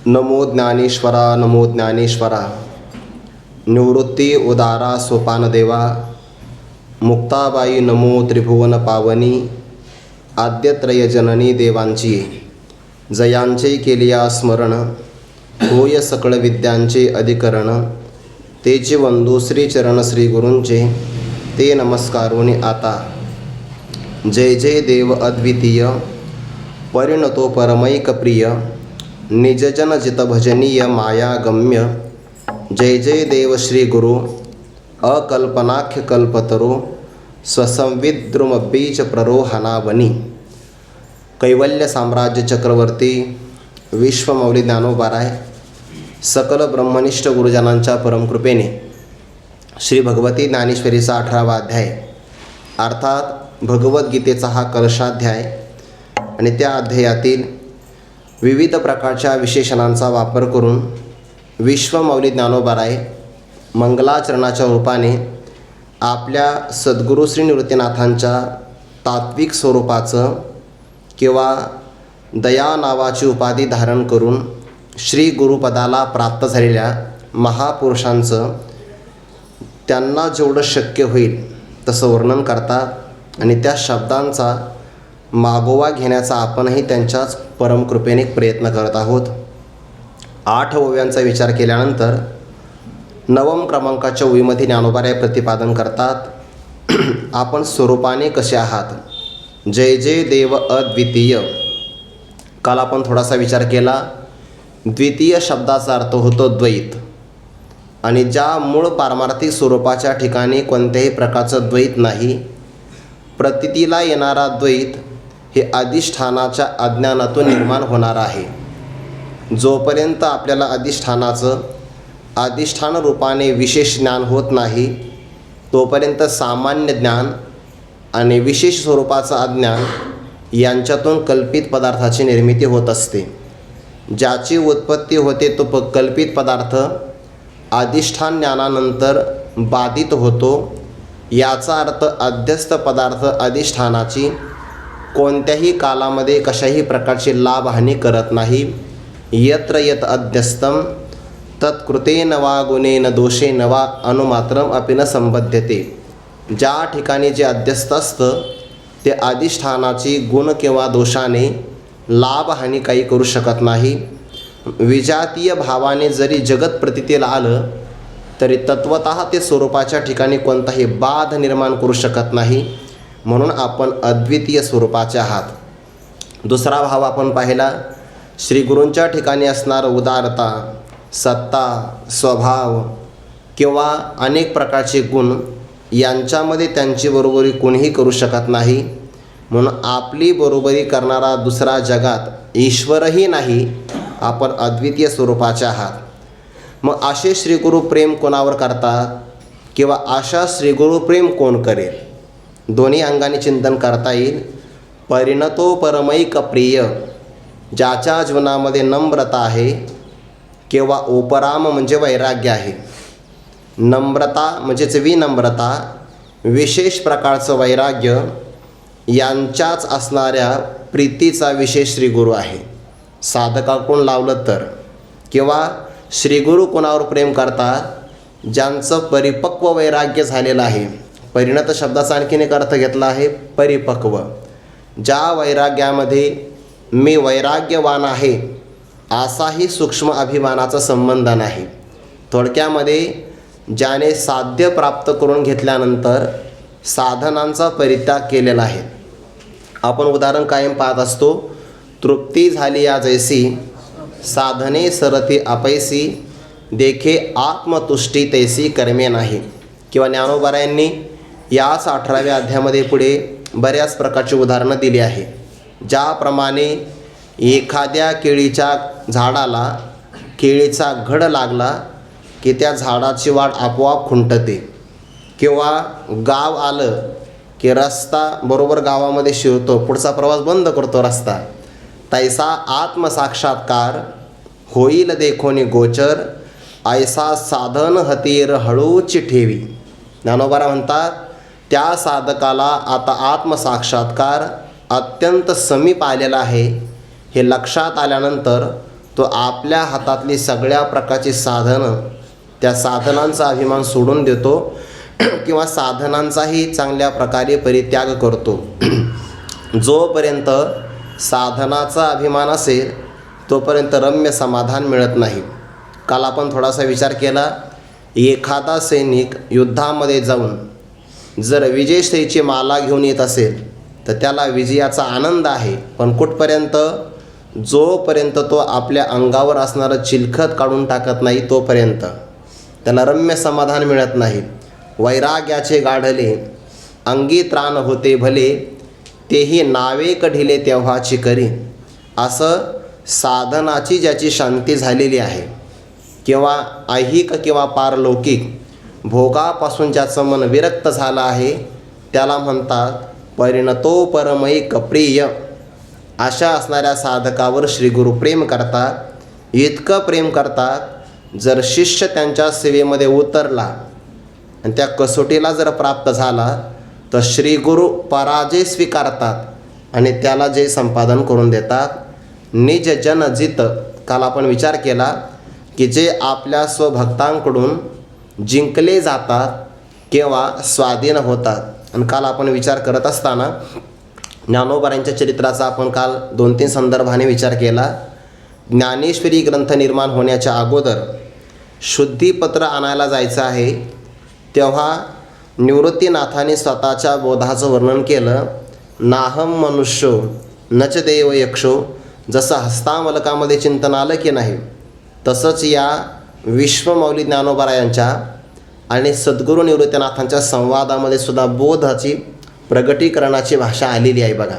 नमो ज्ञानेश्वरा नमो ज्ञानेश्वरा. निवृत्ती उदारा सोपानदेवा. मुक्ताबाई नमो त्रिभुवन पावनी. आद्यत्रय जननी देवांची जयांचे केलिया स्मरण. होय सकळ विद्यांचे अधिकरण. तेचे वंदू श्रीचरण श्री गुरूंचे ते नमस्कारोनी आता. जय जय देव अद्वितीय परिणतो परमैक प्रिय. निजजन जित भजनीय माया गम्य. जय जय देव श्री गुरु अकल्पनाख्य कल्पतरो. स्वसंविद्रुम बीज प्ररोहणावनी. कैवल्य साम्राज्य चक्रवर्ती विश्वमौली ज्ञानोबाराय सकल ब्रह्मनिष्ठ गुरुजनांच्या परमकृपेने श्री भगवती ज्ञानेश्वरीचा 18वा अध्याय अर्थात भगवद्गीतेचा हा कलशाध्याय आणि त्या अध्यायातील विविध प्रकारच्या विशेषणांचा वापर करून विश्वमौली ज्ञानोबाराय मंगलाचरणाच्या रूपाने आपल्या सद्गुरू श्री निवृत्तीनाथांच्या तात्विक स्वरूपाचं किंवा दया नावाची उपाधी धारण करून श्री गुरुपदाला प्राप्त झालेल्या महापुरुषांचं त्यांना जेवढं शक्य होईल तसं वर्णन करतात आणि त्या शब्दांचा मागोवा घेण्याचा आपणही त्यांच्याच परमकृपेने प्रयत्न करत आहोत. 8 ओव्यांचा विचार केल्यानंतर 9 क्रमांकाच्या ओवीमध्ये ज्ञानोबाराय प्रतिपादन करतात. आपण स्वरूपाने कसे आहात. जय जय देव अद्वितीय. काल आपण थोडासा विचार केला. द्वितीय शब्दाचा अर्थ होतो द्वैत आणि ज्या मूळ पारमार्थिक स्वरूपाच्या ठिकाणी कोणत्याही प्रकारचं द्वैत नाही. प्रतीतीला येणारा द्वैत हे अधिष्ठानाच्या अज्ञानातून निर्माण होणार आहे. जोपर्यंत आपल्याला अधिष्ठान रूपाने विशेष ज्ञान होत नाही तोपर्यंत सामान्य ज्ञान आणि विशेष स्वरूपाचं अज्ञान यांच्यातून कल्पित पदार्थाची निर्मिती होत असते. ज्याची उत्पत्ती होते तो कल्पित पदार्थ अधिष्ठान ज्ञानानंतर बाधित होतो. याचा अर्थ अध्यस्त पदार्थ अधिष्ठानाची कोणत्याही कालामध्ये कशाही प्रकारची लाभहानी करत नाही. यत्र यत अध्यस्तम तत्कृतेन वा गुणेन दोषेन वा अनुमात्रम अपि न संबध्यते. ज्या ठिकाणी जे अध्यस्त असतं ते अधिष्ठानाची गुण किंवा दोषाने लाभहानी काही करू शकत नाही. विजातीय भावाने जरी जगत प्रतीतीला आलं तरी तत्वतः ते स्वरूपाच्या ठिकाणी कोणताही बाध निर्माण करू शकत नाही. म्हणून आपण अद्वितीय स्वरूपाचे आहात. दुसरा भाव आपण पाहिला. श्री गुरूंच्या ठिकाणी असणारं उदारता, सत्ता, स्वभाव किंवा अनेक प्रकारचे गुण यांच्यामध्ये त्यांची बरोबरी कोणीही करू शकत नाही. म्हणून आपली बरोबरी करणारा दुसरा जगात ईश्वरही नाही. आपण अद्वितीय स्वरूपाचे आहात. मग असे श्रीगुरु प्रेम कोणावर करतात किंवा अशा श्रीगुरु प्रेम कोण करेल. दोन्ही अंगाने चिंतन करता येईल. परिणतो परमैक प्रिय. ज्याच्या जीवनामध्ये नम्रता आहे किंवा ओपराम म्हणजे वैराग्य आहे. नम्रता म्हणजेच विनम्रता, विशेष प्रकारचं वैराग्य यांच्याच असणाऱ्या प्रीतीचा विशेष श्रीगुरू आहे. साधकाकडून लावलं तर किंवा श्रीगुरू कोणावर प्रेम करतात ज्यांचं परिपक्व वैराग्य झालेलं आहे. परिणत शब्दाचा आणखीन एक अर्थ घेतला आहे परिपक्व. ज्या वैराग्यामध्ये मी वैराग्यवान आहे असाही सूक्ष्म अभिमानाचा संबंध नाही. थोडक्यामध्ये ज्याने साध्य प्राप्त करून घेतल्यानंतर साधनांचा परित्याग केलेला आहे. आपण उदाहरण कायम पाहत असतो. तृप्ती झाली या जैसी साधने सरती अपैसी. देखे आत्मतुष्टी तैसी कर्मे नाही. किंवा ज्ञानोबारायांनी याच 18व्या अध्यायामध्ये पुढे बऱ्याच प्रकारची उदाहरणं दिली आहे. ज्याप्रमाणे एखाद्या केळीच्या झाडाला केळीचा घड लागला की त्या झाडाची वाढ आपोआप खुंटते. किंवा गाव आलं की रस्ता बरोबर गावामध्ये शिरतो, पुढचा प्रवास बंद करतो रस्ता. तैसा आत्मसाक्षात्कार होईल देखोनी गोचर. ऐसा साधन हतीर हळूची ठेवी. ज्ञानोबारा म्हणतात त्या साधकाला आता आत्मसाक्षात्कार अत्यंत समीप आलेला आहे हे लक्षात आल्यानंतर तो आपल्या हातातली सगळ्या प्रकारची साधनं, त्या साधनांचा अभिमान सोडून देतो किंवा साधनांचाही चांगल्या प्रकारे परित्याग करतो. जोपर्यंत साधनाचा अभिमान असेल तोपर्यंत रम्य समाधान मिळत नाही. काल आपण थोडासा विचार केला, एखादा सैनिक युद्धामध्ये जाऊन जर विजयश्रीची माला घेऊन येत असेल तर त्याला विजयाचा आनंद आहे, पण कुठपर्यंत? जोपर्यंत तो आपल्या अंगावर असणारं चिलखत काढून टाकत नाही तोपर्यंत त्याला रम्य समाधान मिळत नाही. वैराग्याचे गाढले अंगी त्राण होते भले, तेही नावे कढिले तेव्हाची करी. असं साधनाची ज्याची शांती झालेली आहे किंवा ऐहिक किंवा पारलौकिक भोगापासून ज्याचं मन विरक्त झालं आहे त्याला म्हणतात परिणतो परमैक प्रिय. अशा असणाऱ्या साधकावर श्री गुरु प्रेम करतात. इतकं प्रेम करतात, जर शिष्य त्यांच्या सेवेमध्ये उतरला आणि त्या कसोटीला जर प्राप्त झाला तर श्री गुरु पराजय स्वीकारतात आणि त्याला जय संपादन करून देतात. निज जन जित. काल आपण विचार केला की जे आपल्या स्वभक्तांकडून जिंकले जातात किंवा स्वाधीन होतात. आणि काल आपण विचार करत असताना ज्ञानोबांच्या चरित्राचा आपण काल 2-3 संदर्भाने विचार केला. ज्ञानेश्वरी ग्रंथ निर्माण होण्याच्या अगोदर शुद्धीपत्र आणायला जायचं आहे, तेव्हा निवृत्तीनाथाने स्वतःच्या बोधाचं वर्णन केलं. नाहम मनुष्यो नच देव यक्षो. जसं हस्तामलकामध्ये चिंतन आलं की नाही, तसंच या विश्वमौली ज्ञानोबारायांच्या आणि सद्गुरू निवृत्तीनाथांच्या संवादामध्ये सुद्धा बोधाची प्रगटीकरणाची भाषा आलेली आहे बघा.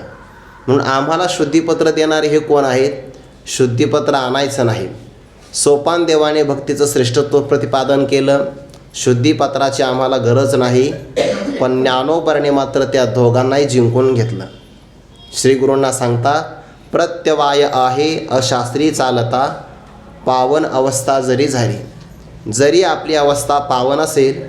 म्हणून आम्हाला शुद्धीपत्र देणारे हे कोण आहेत? शुद्धीपत्र आणायचं नाही. सोपान देवाने भक्तीचं श्रेष्ठत्व प्रतिपादन केलं. शुद्धीपत्राची आम्हाला गरज नाही, पण ज्ञानोबाने मात्र त्या दोघांनाही जिंकून घेतलं. श्री गुरूंना सांगता प्रत्यवाय आहे अशास्त्री चालता, पावन अवस्था जरी झाली. जरी आपली अवस्था पावन असेल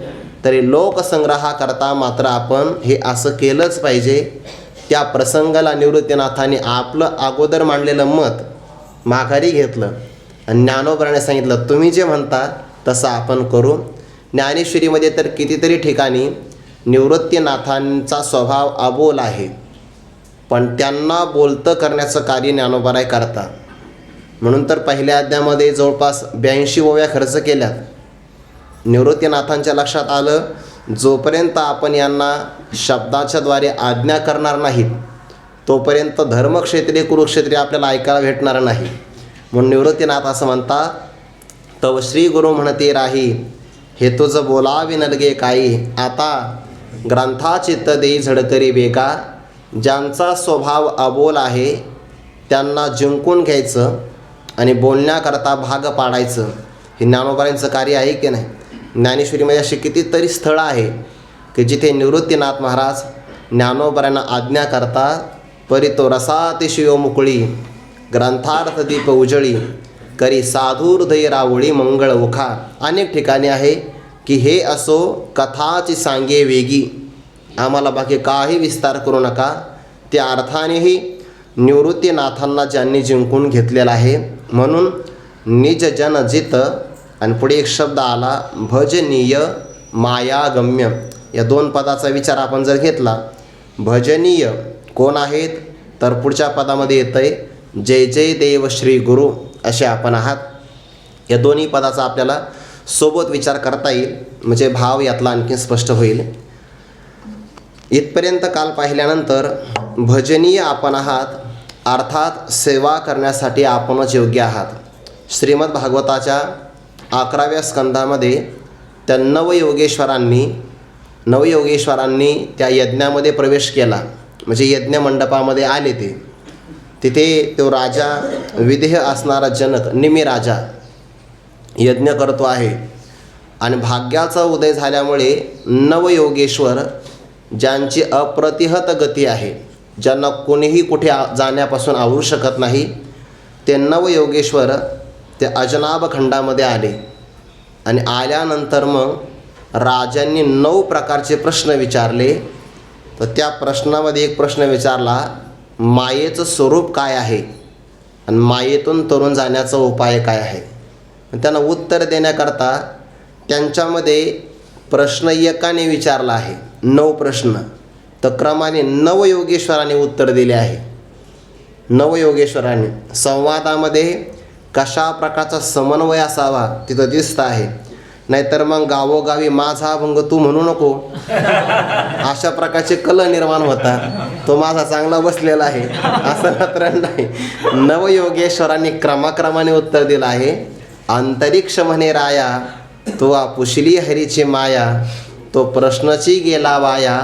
तरी लोकसंग्रहाकरता मात्र आपण हे असं केलंच पाहिजे. त्या प्रसंगाला निवृत्तीनाथांनी आपलं अगोदर मांडलेलं मत माघारी घेतलं आणि ज्ञानोबाने सांगितलं तुम्ही जे म्हणता तसं आपण करू. ज्ञानेश्वरीमध्ये तर कितीतरी ठिकाणी निवृत्तीनाथांचा स्वभाव अबोल आहे, पण त्यांना बोलतं करण्याचं कार्य ज्ञानोबाराय करतात. म्हणून तर पहिल्या अध्यायामध्ये जवळपास 82 ओव्या खर्च केल्यात. निवृत्तीनाथांच्या लक्षात आलं जोपर्यंत आपण यांना शब्दाच्याद्वारे आज्ञा करणार नाहीत तोपर्यंत धर्मक्षेत्रीय कुरुक्षेत्रीय आपल्याला ऐकायला भेटणार नाही. म्हणून निवृत्तीनाथ असं म्हणतात, तव श्री गुरु म्हणते राही, हे तुझं बोलावी नलगे काही. आता ग्रंथा चित्त देई झडकरी बेगा. ज्यांचा स्वभाव अबोल आहे त्यांना जिंकून घ्यायचं आणि बोलण्याकरता भाग पाडायचं, हे ज्ञानोबांचं कार्य आहे की नाही. ज्ञानेश्वरीमध्ये अशी कितीतरी स्थळं आहे की जिथे निवृत्तीनाथ महाराज ज्ञानोबांना आज्ञा करतात, परितो रसाति शिव मुकुळी, ग्रंथार्थ दीप उजळी, करी साधू हृदय रावळी मंगळ उखा. अनेक ठिकाणी आहे की हे असो कथाची सांगे वेगी, आम्हाला बाकी काही विस्तार करू नका. त्या अर्थानेही निवृत्तीनाथांना ज्यांनी जिंकून घेतलेलं आहे. म्हणून निज जन जित आणि पुढे एक शब्द आला भजनीय मायागम्य. या 2 पदाचा विचार आपण जर घेतला, भजनीय कोण आहेत तर पुढच्या पदामध्ये येतं आहे जय जय देव श्री गुरु असे आपण आहात. या दोन्ही पदाचा आपल्याला सोबत विचार करता येईल, म्हणजे भाव यातला आणखी स्पष्ट होईल. इथपर्यंत काल पाहिल्यानंतर भजनीय आपण आहात, अर्थात सेवा करण्यासाठी आपणच योग्य आहात. श्रीमद भागवताच्या 11व्या स्कंधामध्ये त्या नवयोगेश्वरांनी त्या यज्ञामध्ये प्रवेश केला, म्हणजे यज्ञ मंडपामध्ये आले. तिथे तो राजा विदेह असणारा जनक निमी राजा यज्ञ करतो आहे आणि भाग्याचा उदय झाल्यामुळे नवयोगेश्वर ज्यांची अप्रतिहत गती आहे, ज्यांना कोणीही कुठे जाण्यापासून आवरू शकत नाही, ते नवयोगेश्वर ते अजनाब खंडामध्ये आले. आणि आल्यानंतर मग राजांनी 9 प्रकारचे प्रश्न विचारले. तर त्या प्रश्नामध्ये एक प्रश्न विचारला, मायेचं स्वरूप काय आहे. आणि मायेतून तरुण जाण्याचा उपाय काय आहे. त्यांना उत्तर देण्याकरता त्यांच्यामध्ये प्रश्न एकाने विचारला आहे, 9 प्रश्न. तर क्रमाने नवयोगेश्वराने उत्तर दिले आहे. नवयोगेश्वराने संवादामध्ये कशा प्रकारचा समन्वय असावा तिथं दिसतं आहे. नाहीतर मग गावोगावी माझा अभंग तू म्हणू नको अशा प्रकारचे कल निर्माण होतात. तो माझा चांगला बसलेला आहे असं मात्र नाही. नवयोगेश्वरांनी क्रमाक्रमाने उत्तर दिलं आहे. अंतरिक्ष म्हणे राया, तो पुशली हरीची माया, तो प्रश्नची गेला वाया,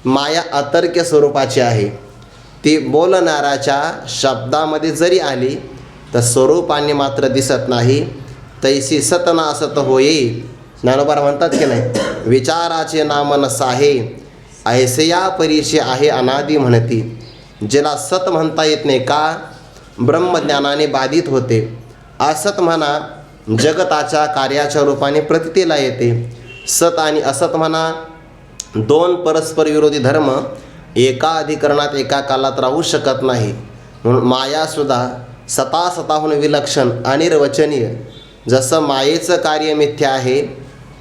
माया अतर्क्य स्वरूपाची आहे. ती बोलणाऱ्याच्या शब्दामध्ये जरी आली तर स्वरूपाने मात्र दिसत नाही. तैसी सत ना असत होई. ज्ञानोबा म्हणतात की नाही, विचाराचे नाम नसाहे, ऐसया परीचे आहे अनादी म्हणती. ज्याला सत म्हणता येत नाही का, ब्रह्मज्ञानाने बाधित होते. असत म्हणा जगताच्या कार्याच्या रूपाने प्रतीतीला येते. सत आणि असत म्हणा 2 परस्पर विरोधी धर्म एका अधिकरणात एका कालात राहू शकत नाही. म्हणून मायासुद्धा स्वतःहून विलक्षण अनिर्वचनीय. जसं मायेचं कार्य मिथ्या आहे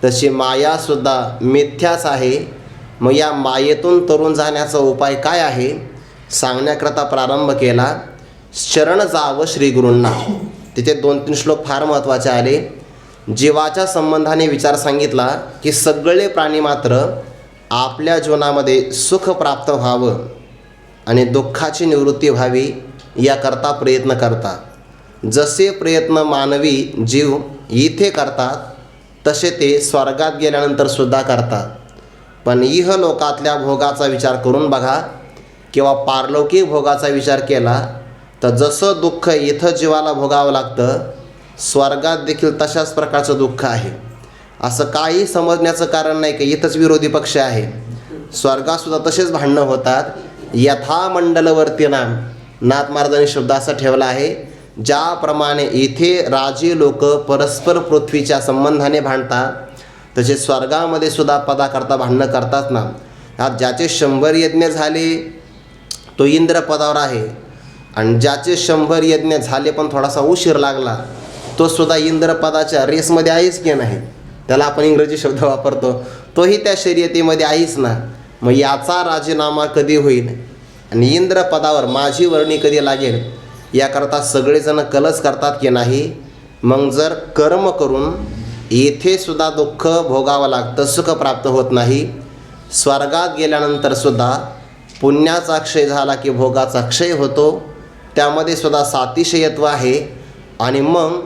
तशी मायासुद्धा मिथ्याच आहे. मग या मायेतून तरुण जाण्याचा उपाय काय आहे सांगण्याकरता प्रारंभ केला. शरण जावं श्री गुरूंना. तिथे 2-3 श्लोक फार महत्त्वाचे आले. जीवाच्या संबंधाने विचार सांगितला की सगळे प्राणी मात्र आपल्या जीवनामध्ये सुख प्राप्त व्हावं आणि दुःखाची निवृत्ती व्हावी याकरता प्रयत्न करतात. जसे प्रयत्न मानवी जीव इथे करतात तसे ते स्वर्गात गेल्यानंतर सुद्धा करतात. पण इहलोकातल्या भोगाचा विचार करून बघा किंवा पारलौकिक भोगाचा विचार केला तर जसं दुःख इथं जीवाला भोगावं लागतं, स्वर्गात देखील तशाच प्रकारचं दुःख आहे. असं काही समजण्याचं कारण नाही की इथंच विरोधी पक्ष आहे. स्वर्गातसुद्धा तसेच भांडणं होतात. यथामंडलवर्ती नाम नाथ महाराजांनी शब्द असा ठेवला आहे. ज्याप्रमाणे इथे राजे लोक परस्पर पृथ्वीच्या संबंधाने भांडतात तसे स्वर्गामध्ये सुद्धा पदाकरता भांडणं करतात ना. आज ज्याचे 100 यज्ञ झाले तो इंद्र पदावर आहे आणि ज्याचे 100 यज्ञ झाले पण थोडासा उशीर लागला तो सुद्धा इंद्र पदाच्या रेसमध्ये आहेच की नाही. त्याला आपण इंग्रजी शब्द वापरतो, तोही त्या शर्यतीमध्ये आहेच ना. मग याचा राजीनामा कधी होईल आणि इंद्र पदावर माझी वर्णी कधी लागेल याकरता सगळेजण कलस करतात की नाही. मग जर कर्म करून येथे सुद्धा दुःख भोगावं लागतं, सुख प्राप्त होत नाही. स्वर्गात गेल्यानंतर सुद्धा पुण्याचा क्षय झाला की भोगाचा क्षय होतो. त्यामध्ये सुद्धा सातिशयत्व आहे. आणि मग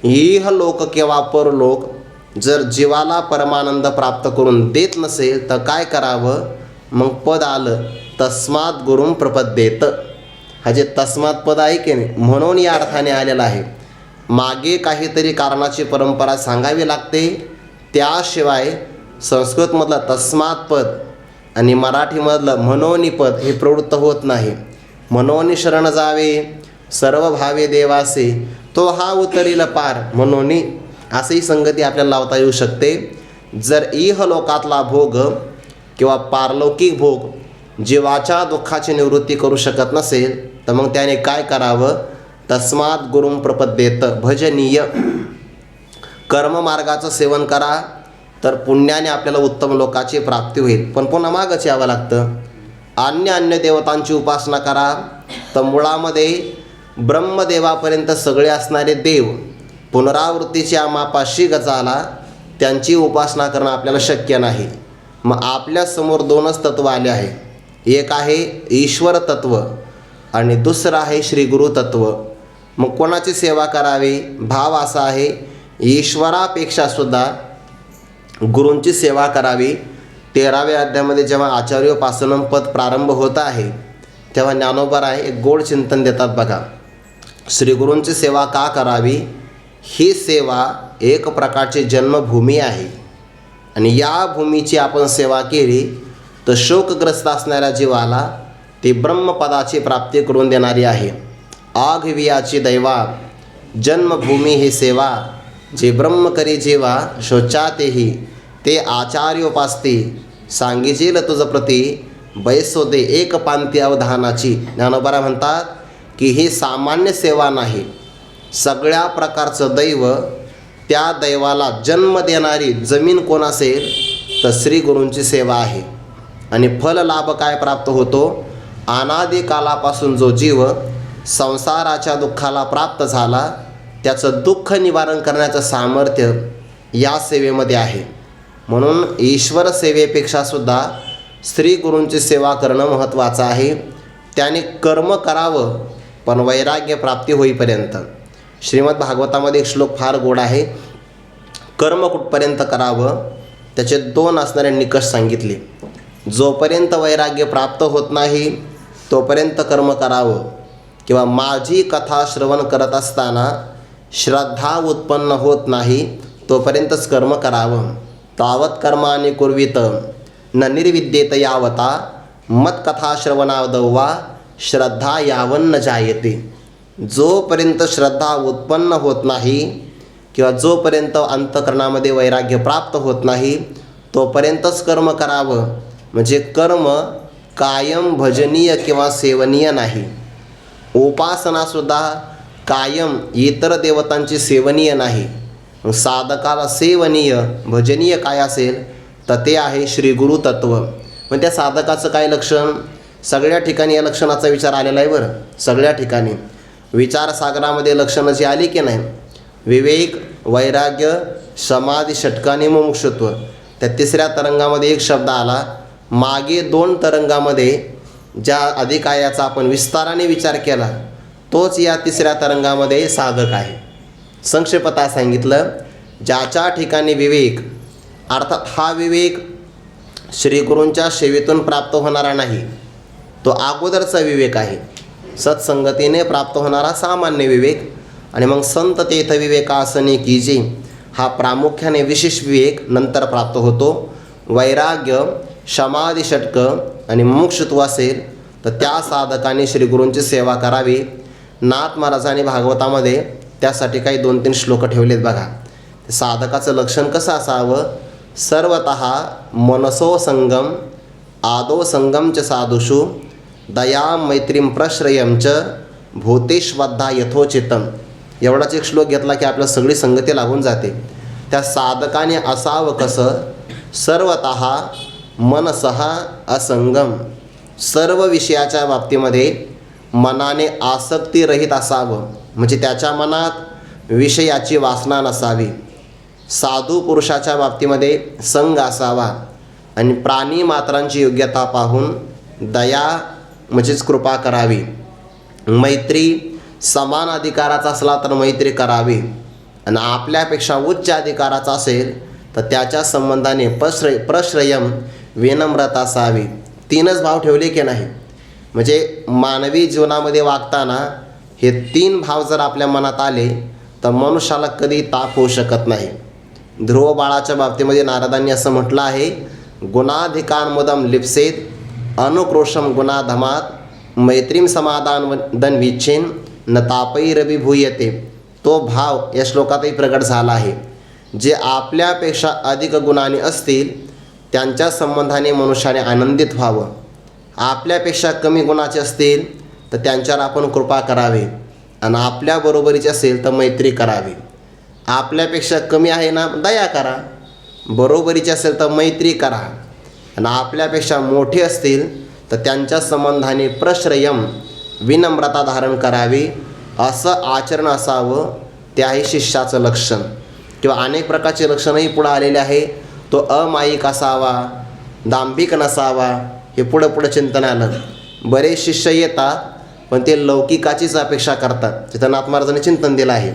इहलोक किंवा परलोक जर जीवाला परमानंद प्राप्त करून देत नसेल तर काय करावं. मग पद आलं, तस्मात गुरुं प्रपद्येत. हा जे तस्मात पद आहे की नाही म्हणून या अर्थाने आलेला आहे. मागे काहीतरी कारणाची परंपरा सांगावी लागते. त्याशिवाय संस्कृतमधलं तस्मात पद आणि मराठीमधलं मनोनी पद हे प्रवृत्त होत नाही. मनोनी शरण जावे सर्व भावे देवासे, तो हा उतरील पार मनोनी, असंही संगती आपल्याला लावता येऊ शकते. जर इहलोकातला भोग किंवा पारलौकिक भोग जीवाच्या दुःखाची निवृत्ती करू शकत नसेल तर मग त्याने काय करावं. तस्मात गुरुं प्रपद्येत. भजनीय कर्ममार्गाचं सेवन करा तर पुण्याने आपल्याला उत्तम लोकाची प्राप्ती होईल. पण पुन्हा मागच यावं लागतं. अन्य देवतांची उपासना करा तर मुळामध्ये ब्रह्मदेवापर्यंत सगळे असणारे देव पुनरावृत्तीच्या मापाशी गजाला त्यांची उपासना करणं आपल्याला शक्य नाही. मग आपल्यासमोर 2च तत्व आले आहे. एक आहे ईश्वर तत्व आणि दुसरं आहे श्री गुरु तत्व. मग कोणाची सेवा करावी. भाव असा आहे ईश्वरापेक्षा सुद्धा गुरूंची सेवा करावी. 13व्या अध्यायामध्ये जेव्हा आचार्योपासनं पद प्रारंभ होत आहे तेव्हा ज्ञानोबा एक गोड चिंतन देतात बघा. श्री गुरूंची सेवा का करावी. ही सेवा एक प्रकारची जन्मभूमी आहे आणि या भूमीची आपण सेवा केली तर शोकग्रस्त असणाऱ्या जीवाला ती ब्रह्मपदाची प्राप्ती करून देणारी आहे. आघवियाची दैवा जन्मभूमी ही सेवा, जे ब्रह्म करी जीवा शोचातेही ते आचार्योपास्ती, सांगिजेल तुझ प्रती बैसो दे एक पांती अवधानाची. ज्ञानोबा म्हणतात की ही सामान्य सेवा नाही. सगळ्या प्रकारचं दैव, त्या दैवाला जन्म देणारी जमीन कोण असेल तर श्री गुरूंची सेवा आहे. आणि फल लाभ काय प्राप्त होतो? अनादी कालापासून जो जीव संसाराच्या दुःखाला प्राप्त झाला त्याचं दुःख निवारण करण्याचं सामर्थ्य या सेवेमध्ये आहे. म्हणून ईश्वर सेवेपेक्षा सुद्धा श्री गुरूंची सेवा करणं महत्त्वाचं आहे. त्याने कर्म करावं पण वैराग्य प्राप्ती होईपर्यंत. श्रीमद भागवतामध्ये एक श्लोक फार गोड आहे. कर्म कुठपर्यंत करावं त्याचे 2 असणारे निकष सांगितले. जोपर्यंत वैराग्य प्राप्त होत नाही तोपर्यंत कर्म करावं, किंवा माझी कथा श्रवण करत असताना श्रद्धा उत्पन्न होत नाही तोपर्यंतच कर्म करावं. तावत कर्माणि कुर्वीत न निर्विद्येत यावता मत्कथा श्रवणादौ वा श्रद्धा यावन्न जायते. जोपर्यंत श्रद्धा उत्पन्न होत नाही किंवा जोपर्यंत अंतःकरणामध्ये वैराग्य प्राप्त होत नाही तोपर्यंतच कर्म करावं. म्हणजे कर्म कायम भजनीय किंवा सेवनीय नाही. उपासनासुद्धा कायम इतर देवतांची सेवनीय नाही. साधकाला सेवनीय भजनीय काय असेल तर ते आहे श्री गुरु तत्व. मग त्या साधकाचं काय लक्षण? सगळ्या ठिकाणी या लक्षणाचा विचार आलेला आहे बरं. सगळ्या ठिकाणी विचारसागरामध्ये लक्षणं जी आली की नाही, विवेक, वैराग्य, समाधी, षटकानी, मुमुक्षुत्व, त्या 3ऱ्या तरंगामध्ये एक शब्द आला. मागे 2 तरंगामध्ये ज्या अधिकायाचा आपण विस्ताराने विचार केला तोच या 3ऱ्या तरंगामध्ये साधक आहे. संक्षेपता सांगितलं, ज्याच्या ठिकाणी विवेक, अर्थात हा विवेक श्रीगुरूंच्या सेवेतून प्राप्त होणारा नाही, तो अगोदरचा विवेक आहे. सत्संगतीने प्राप्त होणारा सामान्य विवेक. आणि मग संत तेथ विवेकासने कीजे हा प्रामुख्याने विशेष विवेक नंतर प्राप्त होतो. वैराग्य, समाधी, षटक आणि मुमुक्षुत्व असेल तर त्या साधकाने श्रीगुरूंची सेवा करावी. नाथ महाराजांनी भागवतामध्ये त्यासाठी काही 2-3 श्लोक ठेवलेत बघा. साधकाचं लक्षण कसं असावं? सर्वतः मनसो संगम आदो संगम च साधुषु दया मैत्रीम प्रश्रयम च भूतेष्वद्धा यथोचितम. एवढाच एक श्लोक घेतला की आपल्या सगळी संगती लागून जाते. त्या साधकाने असावं कसं? सर्वतः मनसः असंगम, सर्व विषयाच्या बाबतीमध्ये मनाने आसक्तीरहित असावं. म्हणजे त्याच्या मनात विषयाची वासना नसावी. साधू पुरुषाच्या बाबतीमध्ये संग असावा. आणि प्राणी मात्रांची योग्यता पाहून दया म्हणजेच कृपा करावी. मैत्री, समान अधिकाराचा असला तर मैत्री करावी. आणि आपल्यापेक्षा उच्च अधिकाराचा असेल तर त्याच्या संबंधाने प्रश्रयम, विनम्रता असावी. 3च भाव ठेवले की नाही. म्हणजे मानवी जीवनामध्ये वागताना हे 3 भाव जर आपल्या मनात आले तर मनुष्याला कधी ताप होऊ शकत नाही. ध्रुव बाळाच्या बाबतीमध्ये नारदांनी असं म्हटलं आहे, गुणाधिकांमुदम लिप्सेत अनुक्रोशम गुणाधमात मैत्रीम समाधान विच्छेन न तापैरभिभूयते. तो भाव या श्लोकातही प्रगट झाला आहे. जे आपल्यापेक्षा अधिक गुणाने असतील त्यांच्या संबंधाने मनुष्याने आनंदित व्हावं. आपल्यापेक्षा कमी गुणाचे असतील तर त्यांच्यावर आपण कृपा करावी. आणि आपल्या बरोबरीचे असेल तर मैत्री करावी. आपल्यापेक्षा कमी आहे ना, दया करा. बरोबरीचे असेल तर मैत्री करा. आणि आपल्यापेक्षा मोठे असतील तर त्यांच्या संबंधाने प्रश्रयम, विनम्रता धारण करावी. असं आचरण असावं. ते आहे शिष्याचं लक्षण. किंवा अनेक प्रकारचे लक्षणंही पुढं आलेले आहे. तो अमायिक असावा, दांभिक नसावा. हे पुढं चिंतन आलं. बरेच शिष्य येतात पण ते लौकिकाचीच अपेक्षा करतात. तिथं नाथ महाराजांनी चिंतन दिलं आहे.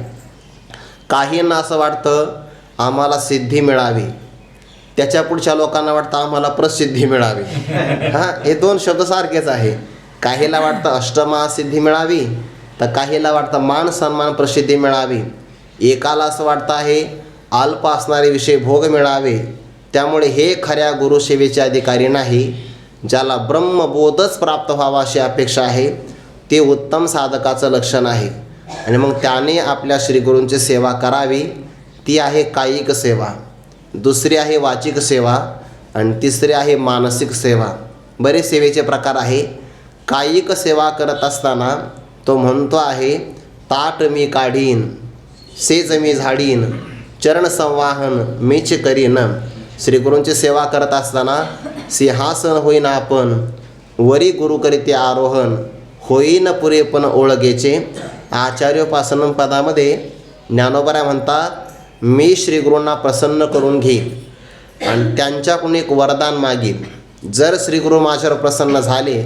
काहींना असं वाटतं आम्हाला सिद्धी मिळावी, त्याच्या पुढच्या लोकांना वाटतं आम्हाला प्रसिद्धी मिळावी. हां, हे 2 शब्द सारखेच आहे. काहीला वाटतं अष्टमहासिद्धी मिळावी तर काहीला वाटतं मान सन्मान प्रसिद्धी मिळावी. एकाला असं वाटतं आहे अल्प असणारे विषय भोग मिळावे. त्यामुळे हे खऱ्या गुरुसेवेचे अधिकारी नाही. ज्याला ब्रह्मबोधच प्राप्त व्हावा अशी अपेक्षा आहे ते उत्तम साधकाचं लक्षण आहे. आणि मग त्याने आपल्या श्रीगुरूंची सेवा करावी. ती आहे कायिक सेवा, दुसरी आहे वाचिक सेवा आणि तिसरी आहे मानसिक सेवा. बरेच सेवेचे प्रकार आहे. कायिक सेवा करत असताना तो म्हणतो आहे, ताट मी काढीन सेज मी झाडीन चरण संवाहन मीच करीन. श्रीगुरूंची सेवा करत असताना सिंहासन होईन आपण, वरी गुरु करीते आरोहण, होईन पुरेपण ओळगेचे. आचार्योपासन पदामध्ये ज्ञानोबा म्हणतात, मी श्रीगुरूंना प्रसन्न करून घेईन आणि त्यांच्याकडून एक वरदान मागीन. जर श्रीगुरू माझ्यावर प्रसन्न झाले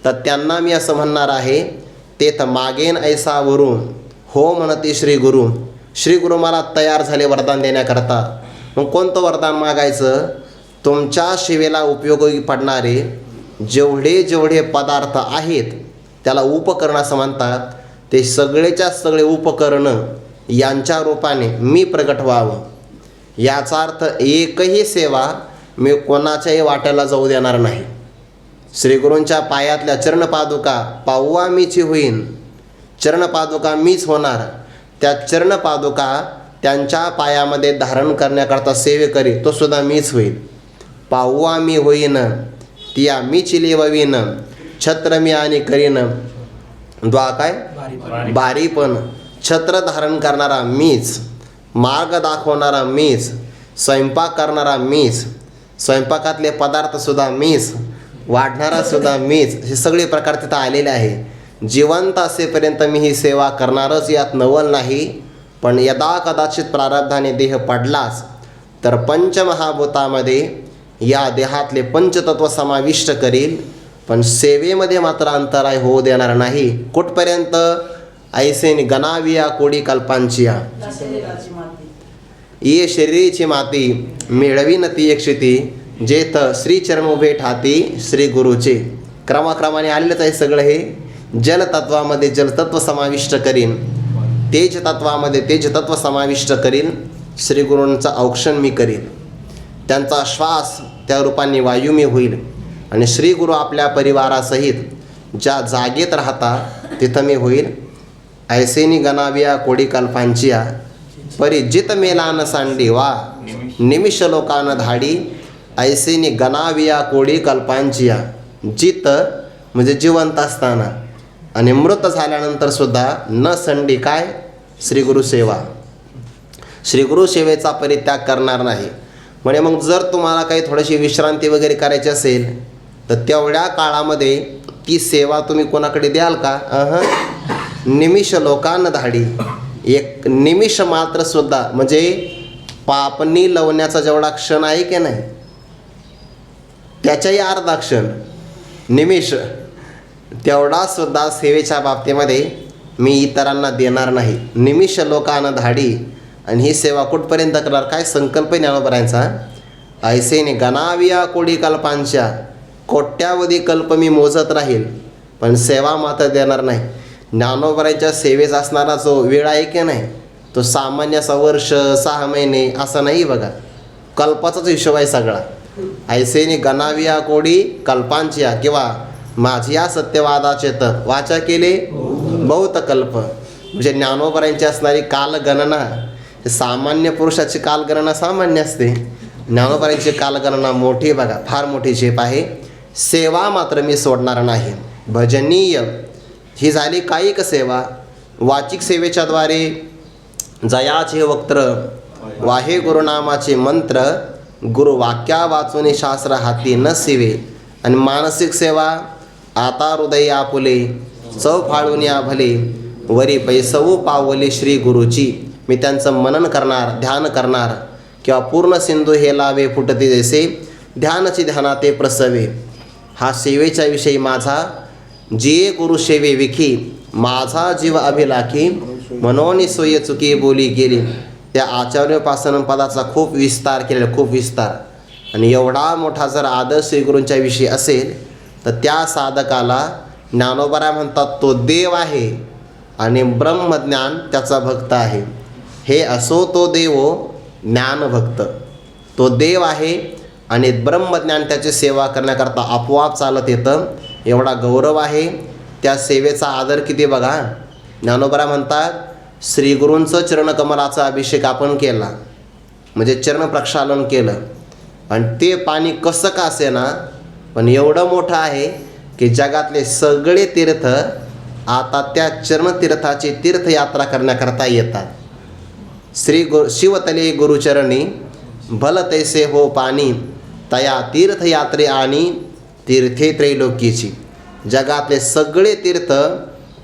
तर त्यांना मी असं म्हणणार आहे, तेथ मागेन ऐसा वरून हो म्हणते श्रीगुरू. श्रीगुरू मला तयार झाले वरदान देण्याकरता. मग कोणतं वरदान मागायचं? तुमच्या सेवेला उपयोगी पडणारे जेवढे जेवढे पदार्थ आहेत त्याला उपकरण असं म्हणतात, ते सगळेच्या सगळे उपकरणं यांच्या रूपाने मी प्रगट व्हावं. याचा अर्थ एकही सेवा मी कोणाच्याही वाट्याला जाऊ देणार नाही. श्रीगुरूंच्या पायातल्या चरणपादुका पाऊवा मीची होईन, चरणपादुका मीच होणार. त्या चरणपादुका त्यांच्या पायामध्ये धारण करण्याकरता सेवे करी, तो सुद्धा मीच होईल. पाऊवा मी होईन तिया मी चिलेववीन, छत्र मी आणि करीन बारी पण. छत्र धारण करणारा मीच, मार्ग दाखवणारा मीच, स्वयंपाक करणारा मीच, स्वयंपाकातले पदार्थसुद्धा मीच, वाढणारासुद्धा मीच. हे सगळे प्रकार तिथं आलेले आहे. जिवंत असेपर्यंत मी ही सेवा करणारच, यात नवल नाही. पण यदा कदाचित प्रारब्धाने देह पडलाच तर पंचमहाभूतामध्ये या देहातले पंचतत्व समाविष्ट करील, पण सेवेमध्ये मात्र अंतराय होऊ देणार नाही. कुठपर्यंत? ऐसेन गणाविया कोडी कल्पांचिया, ये शरीरीची माती मिळवीन ती एकशिती, जेथ श्रीचरण उभे ठाती श्री गुरुचे. क्रमाक्रमाने आलेलंच आहे सगळं हे. जलतत्वामध्ये जलतत्व समाविष्ट करीन, तेज तत्वामध्ये तेज तत्व समाविष्ट करीन, श्रीगुरूंचं औक्षण मी करीन. त्यांचा श्वास त्या रूपाने वायू मी होईल आणि श्रीगुरू आपल्या परिवारासहित ज्या जागेत राहता तिथं मी होईल. ऐसेनी गणाविया कोडी कल्पांचिया, परी जित मेलान सांडी वा निमिष लोकान धाडी. ऐसेनी गणाविया कोडी कल्पांचिया, जित म्हणजे जिवंत असताना आणि मृत झाल्यानंतर सुद्धा न संडी काय? श्रीगुरु सेवा. श्रीगुरु सेवेचा परित्याग करणार नाही. म्हणजे मग जर तुम्हाला काही थोडीशी विश्रांती वगैरे करायची असेल तर तेवढ्या काळामध्ये ती सेवा तुम्ही कोणाकडे द्याल का? निमिष लोकांना धाडी. एक निमिष मात्र सुद्धा म्हणजे पापणी लवण्याचा जेवढा क्षण आहे की नाही त्याच्याही अर्धा क्षण निमिष तेवढा सुद्धा सेवेच्या बाबतीमध्ये मी इतरांना देणार नाही. निमिष लोकांना धाडी. आणि ही सेवा कुठपर्यंत करणार? काय संकल्प ज्ञानोबरायांचा? ऐसेने गणाविया कोडी कल्पांच्या, कोट्यावधी कल्प मी मोजत राहील पण सेवा मात्र देणार नाही. ज्ञानोबरायांच्या सेवेचा असणारा जो वेळ आहे की नाही तो सामान्य वर्ष 6 महिने असं नाही बघा, कल्पाचाच हिशोब आहे सगळा. ऐसेने गणाविया कोडी कल्पांच्या किंवा माझ्या सत्यवादाचे तर वाचा केले बहुत कल्प. म्हणजे ज्ञानोबरायांची असणारी कालगणना, सामान्य पुरुषाची कालगणना सामान्य असते, ज्ञानोबरायांची कालगणना मोठी बघा, फार मोठी झेप आहे. सेवा मात्र मी सोडणार नाही. भजनीय ही झाली कायिक सेवा. वाचिक सेवेच्याद्वारे जयाचे वक्त्र वाहे गुरुनामाचे मंत्र, गुरु वाक्या वाचून शास्त्र हाती न सेवे. आणि मानसिक सेवा आता हृदय आपुले चव फाळून या भले, वरी पैसवू पावले श्री गुरुची. मी त्यांचं मनन करणार, ध्यान करणार. किंवा पूर्ण सिंधू हे लावे फुटते जैसे, ध्यानची ध्यानाते प्रसवे. हा सेवेच्या विषयी माझा जिये गुरु सेवे विखी, माझा जीव अभिलाखी, मनोनी सोय चुकी बोली गेली. त्या आचार्योपासन पदाचा खूप विस्तार केलेला, खूप विस्तार. आणि एवढा मोठा जर आदर श्रीगुरूंच्या विषयी असेल तर त्या साधकाला ज्ञानोबा म्हणतात तो देव आहे आणि ब्रह्मज्ञान त्याचा भक्त आहे. हे असो तो देवो ज्ञानभक्त. तो देव आहे आणि ब्रह्मज्ञान त्याची सेवा करण्याकरता आपोआप चालत येतं. एवढा गौरव आहे. त्या सेवेचा आदर किती बघा. ज्ञानोबा म्हणतात श्रीगुरूंचं चरणकमलाचा अभिषेक आपण केला म्हणजे चरण प्रक्षालन केलं आणि ते पाणी कसं का असेना पण एवढं मोठं आहे की जगातले सगळे तीर्थ आता त्या चरणतीर्थाची तीर्थयात्रा करण्याकरता येतात. शिवतले गुरुचरणी भल तैसे हो पाणी, तया तीर्थयात्रे आणि तीर्थे त्रैलोकीची. जगातले सगळे तीर्थ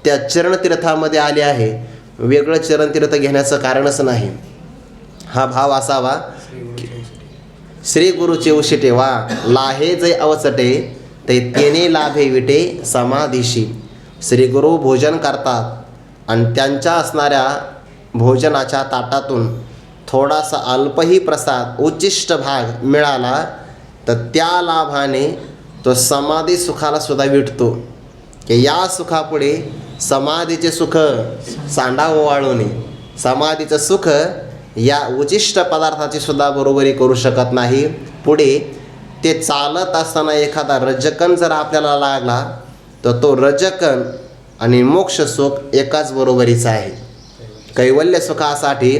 त्या चरणतीर्थामध्ये आले आहे. वेगळं चरणतीर्थ घेण्याचं कारणच नाही. हा भाव असावा. श्री गुरुचे उशिटे वा लाहे जे अवचटे, ते तेने लाभे विटे समाधीशी. श्री गुरु भोजन करतात आणि त्यांच्या असणाऱ्या भोजनाच्या ताटातून थोडासा अल्पही प्रसाद उच्चिष्ट भाग मिळाला तर त्या लाभाने तो समाधी सुखाला सुद्धा विटतो. की या सुखापुढे समाधीचे सुख सांडा ओवाळून समाधीचं सुख या उचिष्ट पदार्थाची सुद्धा बरोबरी करू शकत नाही. पुढे ते चालत असताना एखादा रजकण जर आपल्याला लागला तर तो रजकण आणि मोक्ष सुख एकाच बरोबरीचा आहे. कैवल्य सुखासाठी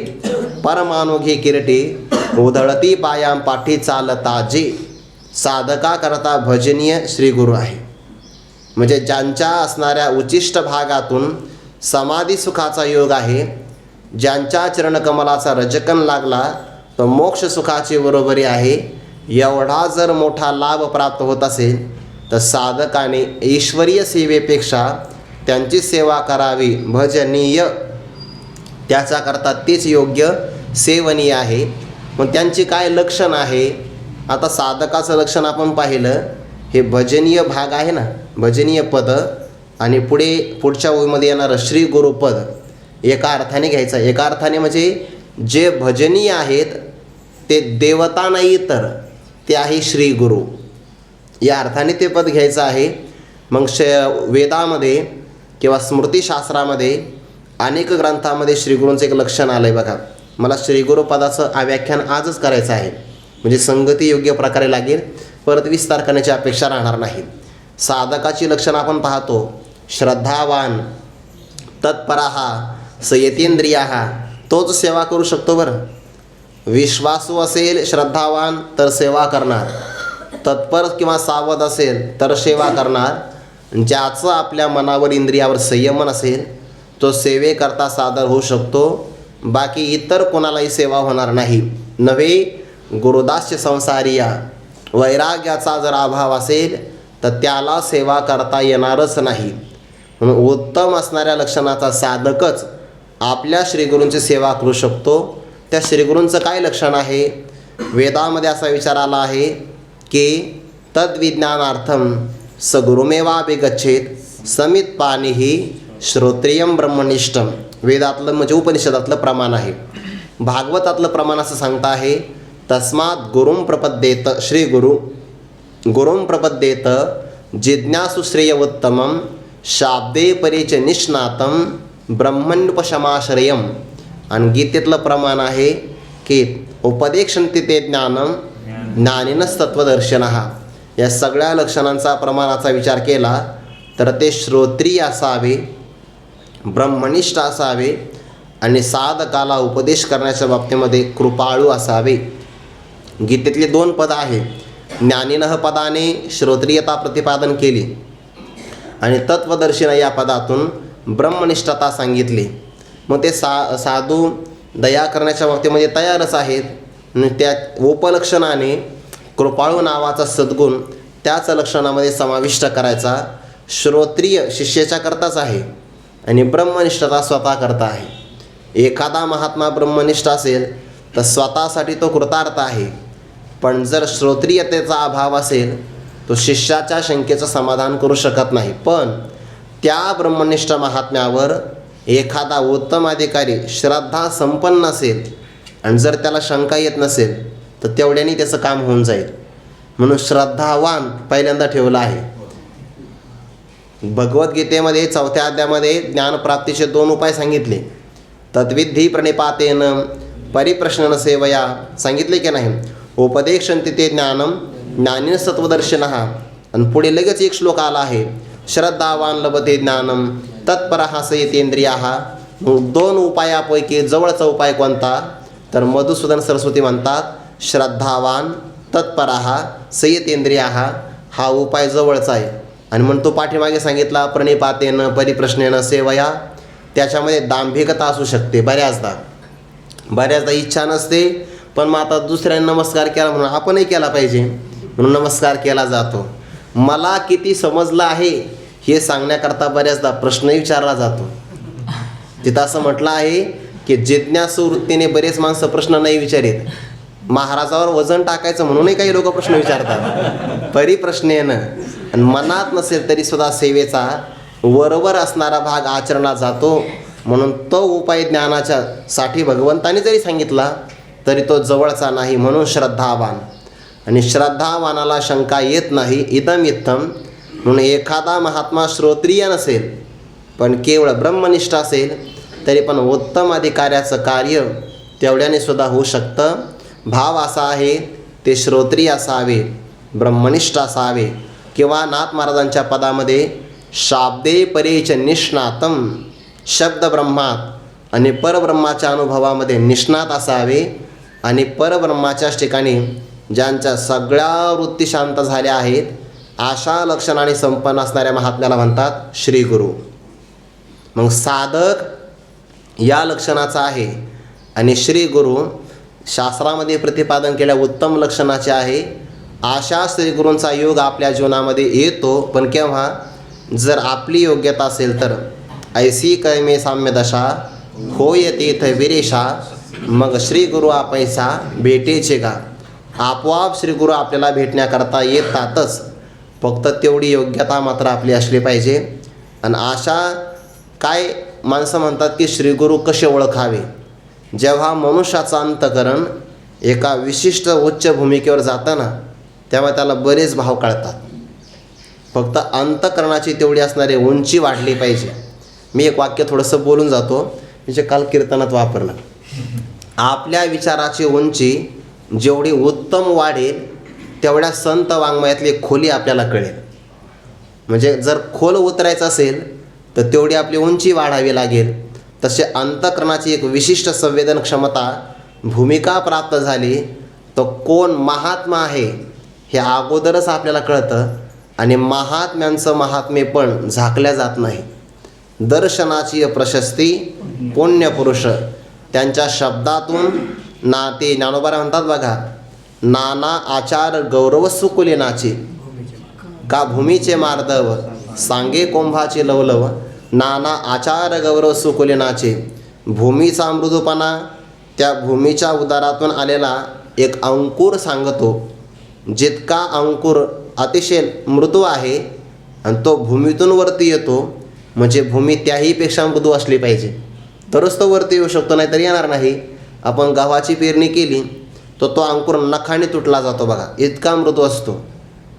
परमानुघी किरटी, उधळती पायां पाठी चालता जे, साधका करता भजनीय श्री गुरु आहे. म्हणजे ज्यांच्या असणाऱ्या उचिष्ट भागातून समाधी सुखाचा योग आहे, ज्यांच्या चरणकमलाचा रजकण लागला तो मोक्ष सुखाची बरोबरी आहे. एवढा जर मोठा लाभ प्राप्त होत असेल तर साधकाने ईश्वरीय सेवेपेक्षा त्यांची सेवा करावी भजनीय, त्याच्याकरता तेच योग्य सेवनीय आहे. मग त्यांची काय लक्षण आहे? आता साधकाचं लक्षण आपण पाहिलं, हे भजनीय भाग आहे ना, भजनीय पद, आणि पुढच्या ओळीमध्ये येणारं श्री गुरुपद एका अर्थाने घ्यायचं. एका अर्थाने म्हणजे जे भजनीय आहेत ते देवता नाही तर ते आहे श्री गुरु, या अर्थाने ते पद घ्यायचं आहे. मग वेदामध्ये किंवा स्मृतिशास्त्रामध्ये अनेक ग्रंथामध्ये श्रीगुरूंचं एक लक्षण आलं आहे बघा. मला श्रीगुरुपदाचं व्याख्यान आजच करायचं आहे, म्हणजे संगती योग्य प्रकारे लागेल, परत विस्तार करण्याची अपेक्षा राहणार नाही. साधकाची लक्षणं आपण पाहतो. श्रद्धावान, तत्पराहा, संयतेंद्रियाहा, तोच सेवा करू शकतो. बरं, विश्वासू असेल श्रद्धावान तर सेवा करणार, तत्पर किंवा सावध असेल तर सेवा करणार. ज्याचं आपल्या मनावर इंद्रियावर संयमन असेल तो सेवेकरता सादर होऊ शकतो. बाकी इतर कोणालाही सेवा होणार नाही. नव्हे गुरुदास्य संसारिया, वैराग्याचा जर अभाव असेल तर त्याला सेवा करता येणारच नाही. म्हणून उत्तम असणाऱ्या लक्षणाचा साधकच आपल्या श्रीगुरूंची सेवा करू शकतो. त्या श्रीगुरूंचं काय लक्षण आहे? वेदामध्ये असा विचार आला आहे की तद्विज्ञानार्थम स गुरुमेवाभिगच्छेत समित पाणीही श्रोत्रियम ब्रह्मनिष्ठम. वेदातलं म्हणजे उपनिषदातलं प्रमाण आहे. भागवतातलं प्रमाण असं सांगता आहे, तस्मात् गुरुं प्रपद्येत, श्री गुरुं प्रपद्येत जिज्ञासु श्रेयोत्तमं शाब्दे परेच निष्णातं ब्रह्मण्युपशमाश्रयम. आणि गीतेतलं प्रमाण आहे की उपदेक्षन्ति ते ज्ञानम ज्ञानिनस् तत्वदर्शनः. या सगळ्या लक्षणांचा प्रमाणाचा विचार केला तर ते श्रोत्रिय असावे, ब्रह्मनिष्ठ असावे आणि साधकाला उपदेश करण्याच्या बाबतीमध्ये कृपाळू असावे. गीतेतले 2 पद आहे. ज्ञानिनः पदाने श्रोत्रियता प्रतिपादन केली आणि तत्वदर्शन या पदातून ब्रह्मनिष्ठता सांगितली. मग ते साधू दया करण्याच्या बाबतीमध्ये तयारच आहेत. त्या उपलक्षणाने कृपाळू नावाचा सद्गुण त्याच लक्षणामध्ये समाविष्ट करायचा. श्रोत्रिय शिष्याच्या करताच आहे आणि ब्रह्मनिष्ठता स्वतः करता आहे. एखादा महात्मा ब्रह्मनिष्ठ असेल तर स्वतःसाठी तो कृतार्थ आहे, पण जर श्रोत्रियतेचा अभाव असेल तो शिष्याच्या शंकेचं समाधान करू शकत नाही. पण त्या ब्रह्मनिष्ठ महात्म्यावर एखादा उत्तम अधिकारी श्रद्धा संपन्न असेल आणि जर त्याला शंका येत नसेल तर तेवढ्याने त्याचं काम होऊन जाईल. म्हणून श्रद्धावान पहिल्यांदा ठेवलं आहे. भगवद्गीतेमध्ये 4थ्या अध्यायामध्ये ज्ञानप्राप्तीचे 2 उपाय सांगितले. तद्विधी प्रणिपातेन परिप्रश्न सेवया सांगितले की नाही. उपदेक्षन्ति ते ज्ञानम ज्ञानिन सत्वदर्शनः. आणि पुढे लगेच एक श्लोक आला आहे, श्रद्धावान लभते ज्ञानम तत्परः संयतेंद्रियाः. 2 उपायापैकी जवळचा उपाय कोणता? तर मधुसूदन सरस्वती म्हणतात श्रद्धावान तत्परः संयतेंद्रियाः. हा उपाय जवळचा आहे. आणि म्हणतो पाठीमागे सांगितला प्रणिपातेन परिप्रश्नेन सेवया, त्याच्यामध्ये दांभिकता असू शकते. बऱ्याचदा इच्छा नसते, पण मग आता दुसऱ्याने नमस्कार केला म्हणून आपणही केला पाहिजे, म्हणून नमस्कार केला जातो. मला किती समजलं आहे हे सांगण्याकरता बऱ्याचदा प्रश्नही विचारला जातो. तिथं असं म्हटलं आहे की जिज्ञासू वृत्तीने बरेच माणसं प्रश्न नाही विचारित. महाराजावर वजन टाकायचं म्हणूनही काही लोक प्रश्न विचारतात परिप्रश्नेनं. आणि मनात नसेल तरी सुद्धा सेवेचा वरवर असणारा भाग आचरणात जातो. म्हणून तो उपाय ज्ञानाच्या साठी भगवंताने जरी सांगितला तरी तो जवळचा नाही. म्हणून श्रद्धावान, आणि श्रद्धावानाला शंका येत नाही. इदम इत्थम. म्हणून एखादा महात्मा श्रोत्रिय नसेल पण केवळ ब्रह्मनिष्ठ असेल तरी पण उत्तम अधिकाऱ्याचं कार्य तेवढ्याने सुद्धा होऊ शकतं. भाव असा आहे ते श्रोत्रिय असावे, ब्रह्मनिष्ठ असावे. किंवा नाथ महाराजांच्या पदामध्ये शाब्दे परेच निष्णातम, शब्द ब्रह्मात आणि परब्रह्माच्या अनुभवामध्ये निष्णात असावे. आणि परब्रह्माच्याच ठिकाणी ज्यांच्या सगळ्या वृत्ती शांत झाल्या आहेत अशा लक्षणाने संपन्न असणाऱ्या महात्म्याला म्हणतात श्रीगुरु. मग साधक या लक्षणाचा आहे आणि श्रीगुरु शास्त्रामध्ये प्रतिपादन केल्या उत्तम लक्षणाचे आहे. अशा श्रीगुरूंचा योग आपल्या जीवनामध्ये येतो, पण केव्हा? जर आपली योग्यता असेल तर. ऐसी कैमे साम्य दशा होय तीर्थ विरेशा, मग श्रीगुरु आपैसा भेटेचे का. आपोआप श्रीगुरु आपल्याला भेटण्याकरता येतातच, फक्त तेवढी योग्यता मात्र आपली असली पाहिजे. आणि अशा काय माणसं म्हणतात की श्रीगुरु कसे ओळखावे. जेव्हा मनुष्याचं अंतकरण एका विशिष्ट उच्च भूमिकेवर जातं ना, तेव्हा त्याला बरेच भाव कळतात. फक्त अंतकरणाची तेवढी असणारी उंची वाढली पाहिजे. मी एक वाक्य थोडंसं बोलून जातो, म्हणजे काल कीर्तनात वापरलं. आपल्या विचाराची उंची जेवढी उत्तम वाढेल तेवढ्या संत वाङ्मयातली खोली आपल्याला कळेल. म्हणजे जर खोल उतरायचं असेल तर तेवढी आपली उंची वाढावी लागेल. तसे अंतकरणाची एक विशिष्ट संवेदन क्षमता भूमिका प्राप्त झाली तर कोण महात्मा आहे हे अगोदरच आपल्याला कळतं. आणि महात्म्यांचं महात्म्य पण झाकल्या जात नाही. दर्शनाची प्रशस्ती पुण्यपुरुष, त्यांच्या शब्दातून ते ज्ञानोबा म्हणतात बघा, नाना आचार गौरव सुकुलीनाचे, का भूमीचे मार्दव सांगे कोंभाचे लवलव. नाना आचार गौरव सुकुलीनाचे, भूमीचा मृदूपणा त्या भूमीच्या उदारातून आलेला एक अंकुर सांगतो. जितका अंकुर अतिशय मृदू आहे आणि तो भूमीतून वरती येतो, म्हणजे भूमी त्याहीपेक्षा मृदू असली पाहिजे तरच तो वरती येऊ शकतो, नाहीतर येणार नाही. आपण गव्हाची पेरणी केली तर तो अंकुर नखाने तुटला जातो बघा, इतका मृदू असतो.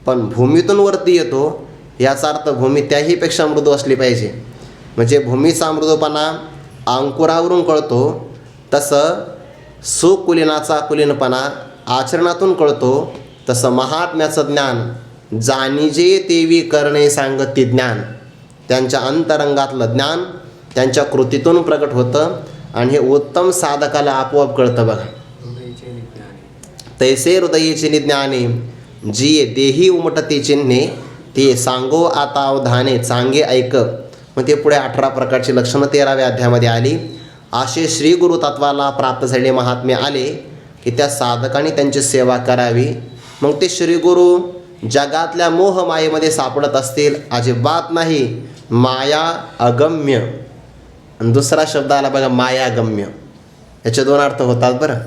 पण भूमीतून वरती येतो याचा अर्थ भूमी त्याहीपेक्षा मृदू असली पाहिजे. म्हणजे भूमीचा मृदूपणा अंकुरावरून कळतो, तसं सुकुलीनाचा कुलीनपणा आचरणातून कळतो. तसं महात्म्याचं ज्ञान जाणीजे तेवी करणे सांगती ज्ञान, त्यांच्या अंतरंगातलं ज्ञान त्यांच्या कृतीतून प्रकट होतं आणि हे उत्तम साधकाला आपोआप कळतं बघा. तैसे हृदयेचे निज्ञाने जी देही उमटते चिन्हे, ते सांगो आता अवधाने चांगे ऐक. मग ते पुढे 18 प्रकारची लक्षणं 13व्या अध्यायामध्ये आली. असे श्रीगुरु तत्वाला प्राप्त झालेले महात्मे आले की त्या साधकाने त्यांची सेवा करावी. मग ते श्रीगुरु जगातल्या मोहमायेमध्ये सापडत असतील? अजिबात नाही. माया अगम्य. आणि दुसरा शब्द आला बघा मायागम्य. याचे 2 अर्थ होतात बरं.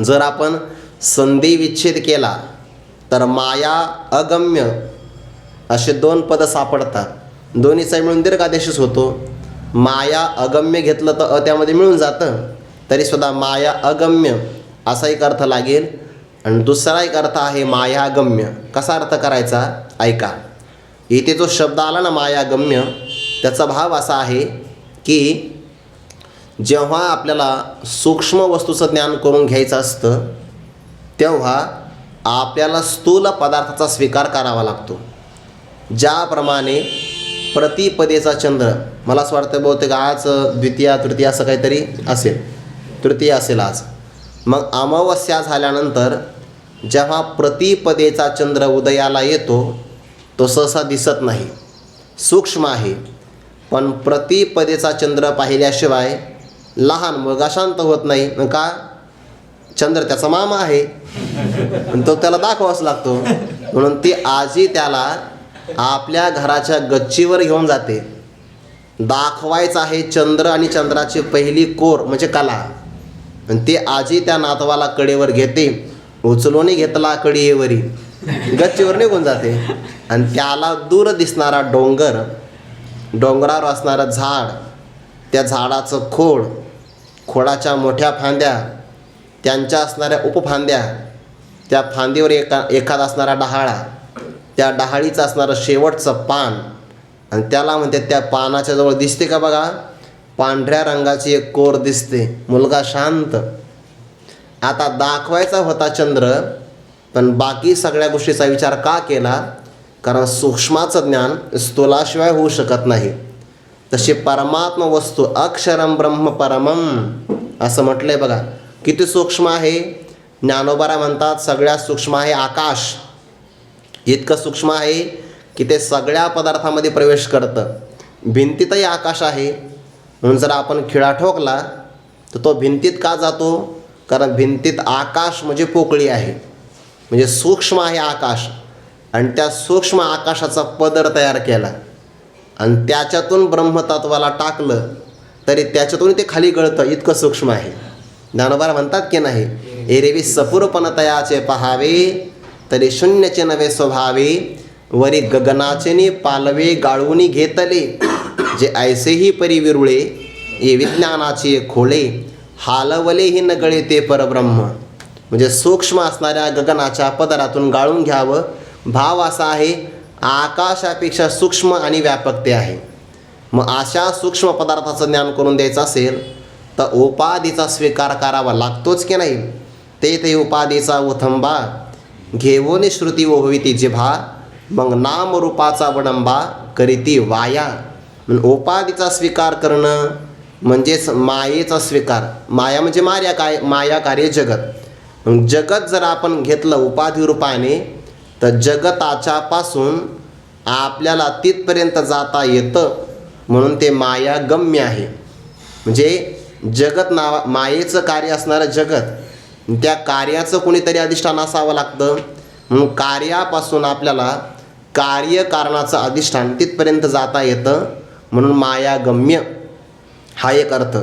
जर आपण संधी विच्छेद केला तर माया अगम्य असे 2 पद सापडतात. दोन्हीचा मिळून दीर्घादेशच होतो. माया अगम्य घेतलं तर अ त्यामध्ये मिळून जातं, तरीसुद्धा माया अगम्य असा एक अर्थ लागेल. आणि दुसरा एक अर्थ आहे मायागम्य. कसा अर्थ करायचा ऐका. इथे जो शब्द आला ना मायागम्य, त्याचा भाव असा आहे की जेव्हा आपल्याला सूक्ष्म वस्तूचं ज्ञान करून घ्यायचं असतं तेव्हा आपल्याला स्थूल पदार्थाचा स्वीकार करावा लागतो. ज्याप्रमाणे प्रतिपदेचा चंद्र, मला असं वाटतं बहुतेक आज द्वितीया तृतीय असं काहीतरी असेल, तृतीय असेल आज. मग अमावस्या झाल्यानंतर जेव्हा प्रतिपदेचा चंद्र उदयाला येतो तो सहसा दिसत नाही, सूक्ष्म आहे. पण प्रतिपदेचा चंद्र पाहिल्याशिवाय लहान मुलगा शांत होत नाही. का? चंद्र त्याचा मामा आहे, पण तो त्याला दाखवावाच लागतो. म्हणून ती आजी त्याला आपल्या घराच्या गच्चीवर घेऊन जाते. दाखवायचं आहे चंद्र आणि चंद्राची पहिली कोर म्हणजे कला. आणि ती आजी त्या नातवाला कडेवर घेते, उचलून घेतला कडियेवरी, गच्चीवर निघून जाते. आणि त्याला दूर दिसणारा डोंगर, डोंगरावर असणारं झाड, त्या झाडाचं खोड, खोडाच्या मोठ्या फांद्या, त्यांच्या असणाऱ्या उपफांद्या, त्या फांदीवर एखादा असणारा डहाळा, त्या डहाळीचं असणारं शेवटचं पान, आणि त्याला म्हणते त्या पानाच्या जवळ दिसते का बघा, पांढऱ्या रंगाची एक कोर दिसते. मुलगा शांत. आता दाखवायचा होता चंद्र, पण बाकी सगळ्या गोष्टीचा विचार का केला? कारण सूक्ष्माचं ज्ञान स्थूलाशिवाय होऊ शकत नाही. तशी परमात्मा वस्तू अक्षरम ब्रह्म परमम असं म्हटलंय बघा. किती सूक्ष्म आहे? ज्ञानोबा म्हणतात सगळ्यात सूक्ष्म आहे आकाश. इतकं सूक्ष्म आहे की ते सगळ्या पदार्थामध्ये प्रवेश करतं. भिंतीतही आकाश आहे. म्हणून जर आपण खिळा ठोकला तर तो भिंतीत का जातो? कारण भिंतीत आकाश म्हणजे पोकळी आहे, म्हणजे सूक्ष्म आहे आकाश. आणि त्या सूक्ष्म आकाशाचा पदर तयार केला आणि त्याच्यातून ब्रह्मतत्वाला टाकलं तरी त्याच्यातून ते खाली गळतं, इतकं सूक्ष्म आहे. ज्ञानोबा म्हणतात की नाही, एरवी सपूरपण तयाचे पहावे तरी शून्यचे नवे स्वभावे, वरी गगनाचेनी पालवे गाळूनी घेतले, जे ऐसेही परिविरुळे ये विज्ञानाचे खोळे, हालवलेही न गळे ते परब्रह्म. म्हणजे सूक्ष्म असणाऱ्या गगनाच्या पदरातून गाळून घ्यावं. भाव असा आहे, आकाशापेक्षा सूक्ष्म आणि व्यापक ते आहे. मग अशा सूक्ष्म पदार्थाचं ज्ञान करून द्यायचं असेल तर उपाधीचा स्वीकार करावा लागतोच की नाही. ते उपाधीचा उथंबा घेऊन श्रुती ओहविती जिभा, मग नामरूपाचा वडंबा करीती वाया. उपाधीचा स्वीकार करणं म्हणजेच मायेचा स्वीकार. माया म्हणजे माया कार्य जगत. मग जगत जर आपण घेतलं उपाधी रूपाने तर जगताच्या पासून आपल्याला तिथपर्यंत जाता येतं, म्हणून ते माया गम्य आहे. म्हणजे जगत मायेचं कार्य असणारं जगत, त्या कार्याचं कोणीतरी अधिष्ठान असावं लागतं. म्हणून कार्यापासून आपल्याला कार्यकारणाचं अधिष्ठान तिथपर्यंत जाता येतं, म्हणून माया गम्य हा एक अर्थ.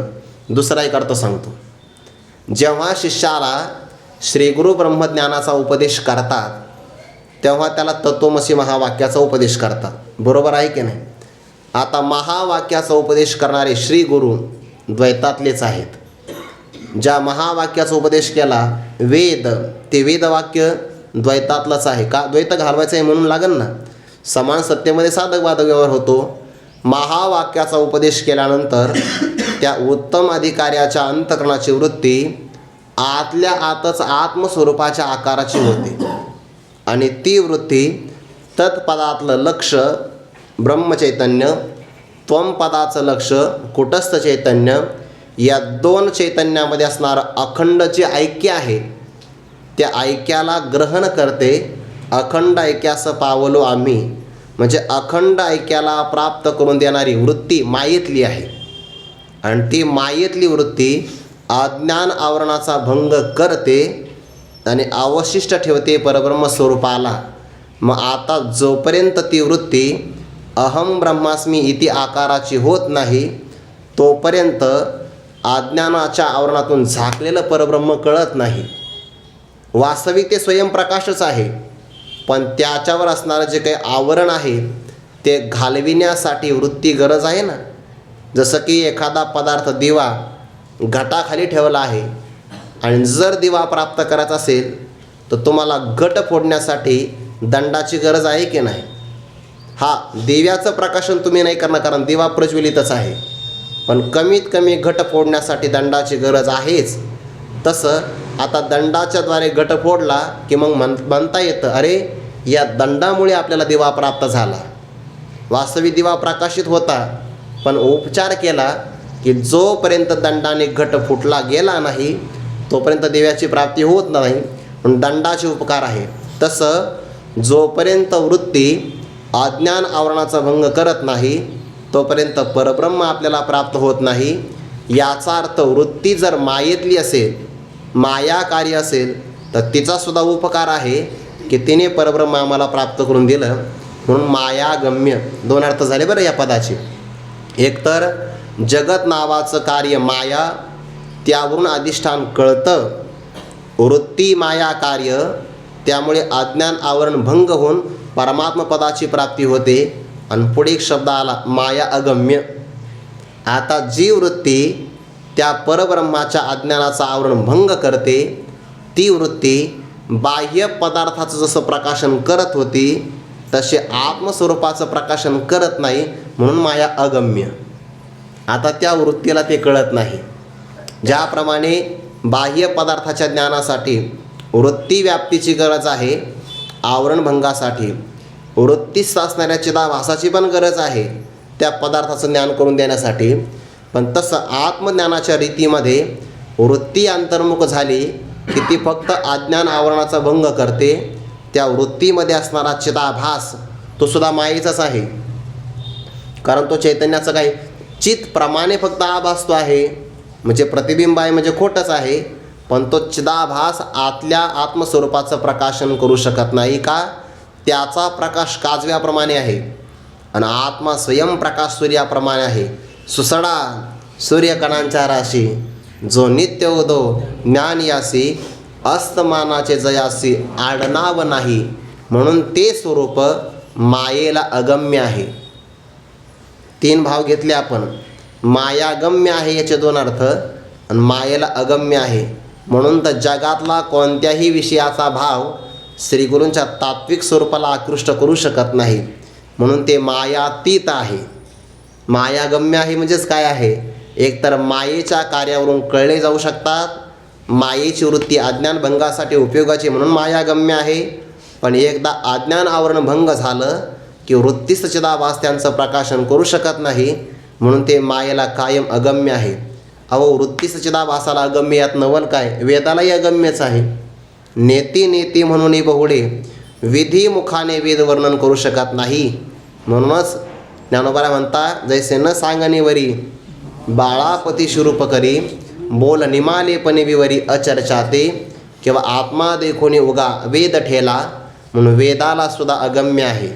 दुसरा एक अर्थ सांगतो. जेव्हा शिष्याला श्री गुरु ब्रह्मज्ञानाचा उपदेश करतात तेव्हा त्याला तत्वमसी महावाक्याचा उपदेश करतात. बरोबर आहे की नाही? आता महावाक्याचा उपदेश करणारे श्री गुरु द्वैतातलेच आहेत. ज्या महावाक्याचा उपदेश केला वेद, ते वेदवाक्य द्वैतातलंच आहे. का द्वैत घालवायचं आहे म्हणून लागन ना. समान सत्तेमध्ये साधक बाधक व्यवहार होतो. महावाक्याचा उपदेश केल्यानंतर त्या उत्तम अधिकाऱ्याच्या अंतःकरणाची वृत्ती आतल्या आतच आत्मस्वरूपाच्या आकाराची होते. आणि ती वृत्ती तत्पदातलं लक्ष ब्रह्मचैतन्य, त्वमपदाचं लक्ष कुटस्थ चैतन्य, या दोन चैतन्यामध्ये असणारं अखंड जे ऐक्य आहे त्या ऐक्याला ग्रहण करते. अखंड ऐक्यास पावलो आम्ही, म्हणजे अखंड ऐक्याला प्राप्त करून देणारी वृत्ती मायेतली आहे. आणि ती मायेतली वृत्ती अज्ञान आवरणाचा भंग करते आणि अवशिष्ट ठेवते परब्रह्म स्वरूपाला. मग आता जोपर्यंत ती वृत्ती अहम ब्रह्मास्मी इति आकाराची होत नाही तोपर्यंत अज्ञानाच्या आवरणातून झाकलेलं परब्रह्म कळत नाही. वास्तविक ते स्वयंप्रकाशच आहे, पण त्याच्यावर असणारं जे काही आवरण आहे ते घालविण्यासाठी वृत्ती गरज आहे ना. जसं की एखादा पदार्थ दिवा घटाखाली ठेवला आहे आणि जर दिवा प्राप्त करायचा असेल तर तुम्हाला घट फोडण्यासाठी दंडाची गरज आहे की नाही. हा दिव्याचं प्रकाशन तुम्ही नाही करणार कारण दिवा प्रज्वलितच आहे, पण कमीत कमी घट फोडण्यासाठी दंडाची गरज आहेच. तसं आता दंडाच्याद्वारे घट फोडला की मग म्हणता येतं अरे या दंडामुळे आपल्याला दिवा प्राप्त झाला. वास्तविक दिवा प्रकाशित होता, पण उपचार केला की जोपर्यंत दंडाने घट फुटला गेला नाही तोपर्यंत दिव्याची प्राप्ती होत नाही, पण दंडाचे उपकार आहे. तसं जोपर्यंत वृत्ती अज्ञान आवरणाचा भंग करत नाही तोपर्यंत परब्रह्म आपल्याला प्राप्त होत नाही. याचा अर्थ वृत्ती जर मायेतली असेल, माया कार्य असेल, तर तिचासुद्धा उपकार आहे की तिने परब्रह्म आम्हाला प्राप्त करून दिलं. म्हणून मायागम्य दोन अर्थ झाले बरं या पदाचे. एकतर जगत नावाचं कार्य माया, त्यावरून अधिष्ठान कळतं. वृत्ती माया कार्य, त्यामुळे अज्ञान आवरण भंग होऊन परमात्म पदाची प्राप्ती होते. आणि पुढे एक शब्द आला माया अगम्य. आता जी वृत्ती त्या परब्रह्माच्या अज्ञानाचं आवरण भंग करते, ती वृत्ती बाह्य पदार्थाचं जसं प्रकाशन करत होती तसे आत्मस्वरूपाचं प्रकाशन करत नाही, म्हणून माया अगम्य. आता त्या वृत्तीला ते कळत नाही. ज्याप्रमाणे बाह्य पदार्थाच्या ज्ञानासाठी वृत्ती व्याप्तीची गरज आहे, आवरणभंगासाठी वृत्तीस असणाऱ्या चिदाभासाची पण गरज आहे त्या पदार्थाचं ज्ञान करून देण्यासाठी. पण तसं आत्मज्ञानाच्या रीतीमध्ये वृत्ती अंतर्मुख झाली की ती फक्त अज्ञान आवरणाचा भंग करते. त्या वृत्तीमध्ये असणारा चिदाभास तो सुद्धा मायेचाच आहे, कारण तो चैतन्याचं काही चित्प्रमाणे फक्त आभासतो आहे. म्हणजे प्रतिबिंब आहे म्हणजे खोटंच आहे, पण तो चिदाभास आतल्या आत्मस्वरूपाचं प्रकाशन करू शकत नाही. का? त्याचा प्रकाश काजव्याप्रमाणे आहे आणि आत्मा स्वयंप्रकाश सूर्याप्रमाणे आहे. सुसडा सूर्यकणांच्या राशी, जो नित्य उदो ज्ञान यासी, अस्तमानाचे जयासी आडनाव नाही. म्हणून ते स्वरूप मायेला अगम्य आहे. तीन भाव घेतले आपण. मायागम्य आहे याचे दोन अर्थ आणि मायेला अगम्य आहे. म्हणून तर जगातला कोणत्याही विषयाचा भाव श्रीगुरूंच्या तात्विक स्वरूपाला आकृष्ट करू शकत नाही. म्हणून ते मायातीत आहे. मायागम्य आहे म्हणजेच काय आहे? एकतर मायेच्या कार्यावरून कळले जाऊ शकतात, मायेची वृत्ती अज्ञानभंगासाठी उपयोगाची म्हणून मायागम्य आहे. पण एकदा अज्ञान आवरण भंग झालं की वृत्तीच चिदाभास त्यांचं प्रकाशन करू शकत नाही, म्हणून ते मायेला कायम अगम्य आहे. अहो, वृत्तीच चिदाभासाला अगम्य यात नवल काय? वेदालाही अगम्यच आहे. नेती नेती म्हणून बहुडे, विधी मुखाने वेद वर्णन करू शकत नाही. म्हणूनच ज्ञानोबा म्हणता, जैसे न सांगणीवरी बाळापती शुरूप करी, बोल निमालेपणे विवरी अचर्चाते, किंवा आत्मा देखोनी उगा वेद ठेला. म्हणून वेदाला सुद्धा अगम्य आहे,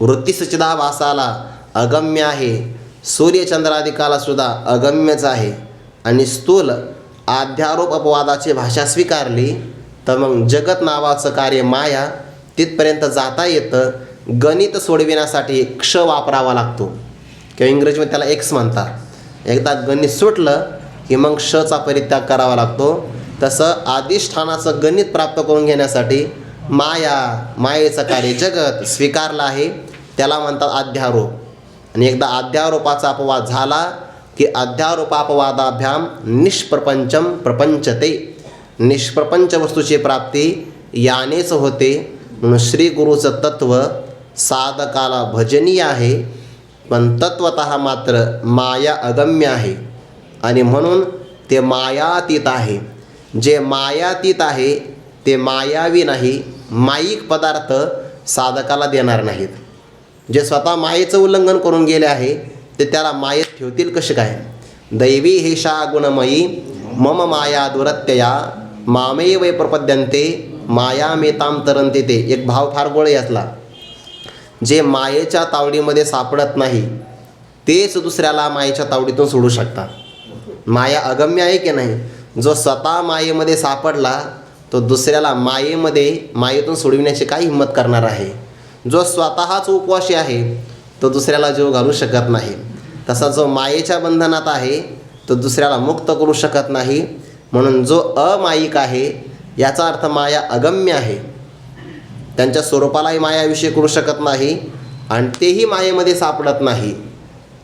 वृत्तीस चिदाभासाला अगम्य आहे, सूर्यचंद्रादिकाला सुद्धा अगम्यच आहे. आणि स्थूल आध्यारोप अपवादाची भाषा स्वीकारली तर मग जगत नावाचं कार्य माया तिथपर्यंत जाता येतं. गणित सोडविण्यासाठी क्ष वापरावा लागतो किंवा इंग्रजीमध्ये त्याला एक्स म्हणतात. एकदा गणित सुटलं की मग क्षचा परित्याग करावा लागतो. तसं अधिष्ठानाचं गणित प्राप्त करून घेण्यासाठी मायेचं कार्य जगत स्वीकारलं आहे, त्याला म्हणतात अध्यारोप. आणि एकदा अध्यारोपाचा अपवाद झाला की अध्यारोपापवादाभ्याम निष्प्रपंचम प्रपंचते, निष्प्रपंच वस्तूची प्राप्ती यानेच होते. म्हणून श्री गुरुचं तत्व साधकाला भजनीय आहे, पण तत्वतः मात्र माया अगम्य आहे. आणि म्हणून ते मायातीत आहे. जे मायातीत आहे ते मायावी नाही, माईक पदार्थ साधकाला देणार नाहीत. जे स्वतः मायेचं उल्लंघन करून गेले आहे ते त्याला मायेत ठेवतील कसे काय? दैवी हेषा गुणमयी मम माया दुरत्यया, मामे वै प्रपद्यन्ते मायामेताम तरंते ते. एक भाव फार गोळ यातला. जे मायेच्या तावडीमध्ये सापडत नाही तेच दुसऱ्याला मायेच्या तावडीतून सोडू शकतात. माया अगम्य आहे की नाही? जो स्वतः मायेमध्ये सापडला तो दुसऱ्याला मायेतून सोडविण्याची काय हिंमत करणार आहे? जो स्वतःच उपवासी आहे तो दुसऱ्याला जीव घालू शकत नाही. तसा जो मायेच्या बंधनात आहे तो दुसऱ्याला मुक्त करू शकत नाही. म्हणून जो अमायिक आहे याचा अर्थ माया अगम्य आहे, त्यांच्या स्वरूपालाही मायाविषयी करू शकत नाही आणि तेही मायेमध्ये सापडत नाही.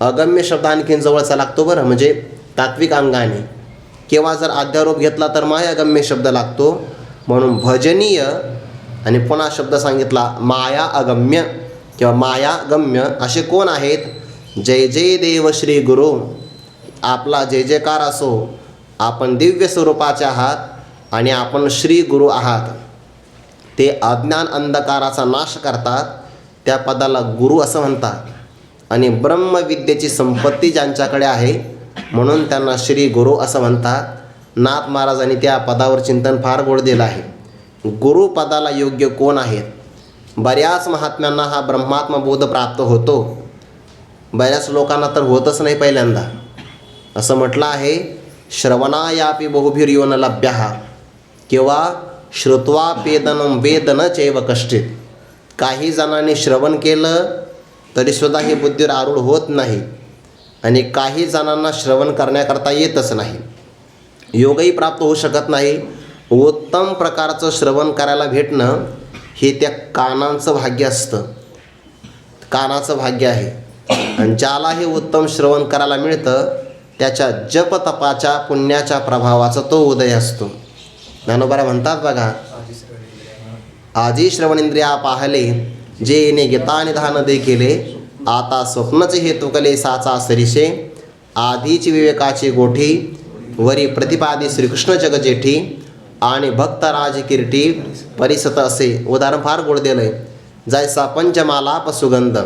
अगम्य शब्द आणखीन जवळचा लागतो बरं, म्हणजे तात्विक अंगाने. किंवा जर अध्यारोप घेतला तर मायागम्य शब्द लागतो. म्हणून भजनीय आणि पुन्हा शब्द सांगितला माया अगम्य किंवा मायागम्य. असे कोण आहेत? जय जय देव श्री गुरु, आपला जय जयकार असो. आपण दिव्य स्वरूपाचे आहात आणि आपण श्री गुरु आहात. ते अज्ञान अंधकाराचा नाश करतात. त्या पदाला गुरु असं म्हणतात. आणि ब्रह्मविद्येची संपत्ती ज्यांच्याकडे आहे म्हणून त्यांना श्री गुरु असं म्हणतात. नाथ महाराजांनी त्या पदावर चिंतन फार गोड दिलं आहे. गुरुपदाला योग्य कोण आहेत? बऱ्याच महात्म्यांना हा ब्रह्मात्मबोध प्राप्त होतो, बऱ्याच लोकांना तर होतच नाही पहिल्यांदा. असं म्हटलं आहे, श्रवणायापि बहुभिर्यो न लभ्यः किंवा श्रुत्वा पेदनं वेद न चैव कष्टित. काही जणांनी श्रवण केलं तरीसुद्धा हे बुद्धीवर आरूढ होत नाही आणि काही जणांना श्रवण करण्याकरता येतच नाही, योगही प्राप्त होऊ शकत नाही. उत्तम प्रकारचं श्रवण करायला भेटणं हे त्या कानांचं भाग्य असतं, कानाचं भाग्य आहे. आणि ज्याला हे उत्तम श्रवण करायला मिळतं त्याच्या जपतपाच्या पुण्याच्या प्रभावाचा तो उदय असतो. ज्ञानोबा म्हणतात बघा, आजी श्रवणेंद्रिया पाहले जे येणे गीता निधान दे केले, आता स्वप्नचे हे तुकले साचा सरीशे, आधीची विवेकाची गोठी वरी प्रतिपादी श्रीकृष्ण जगजेठी, आणि भक्तराज किरीटी परिसत असे. उदाहरण फार गोड दिलं आहे. जैसा पंचमालाप सुगंध,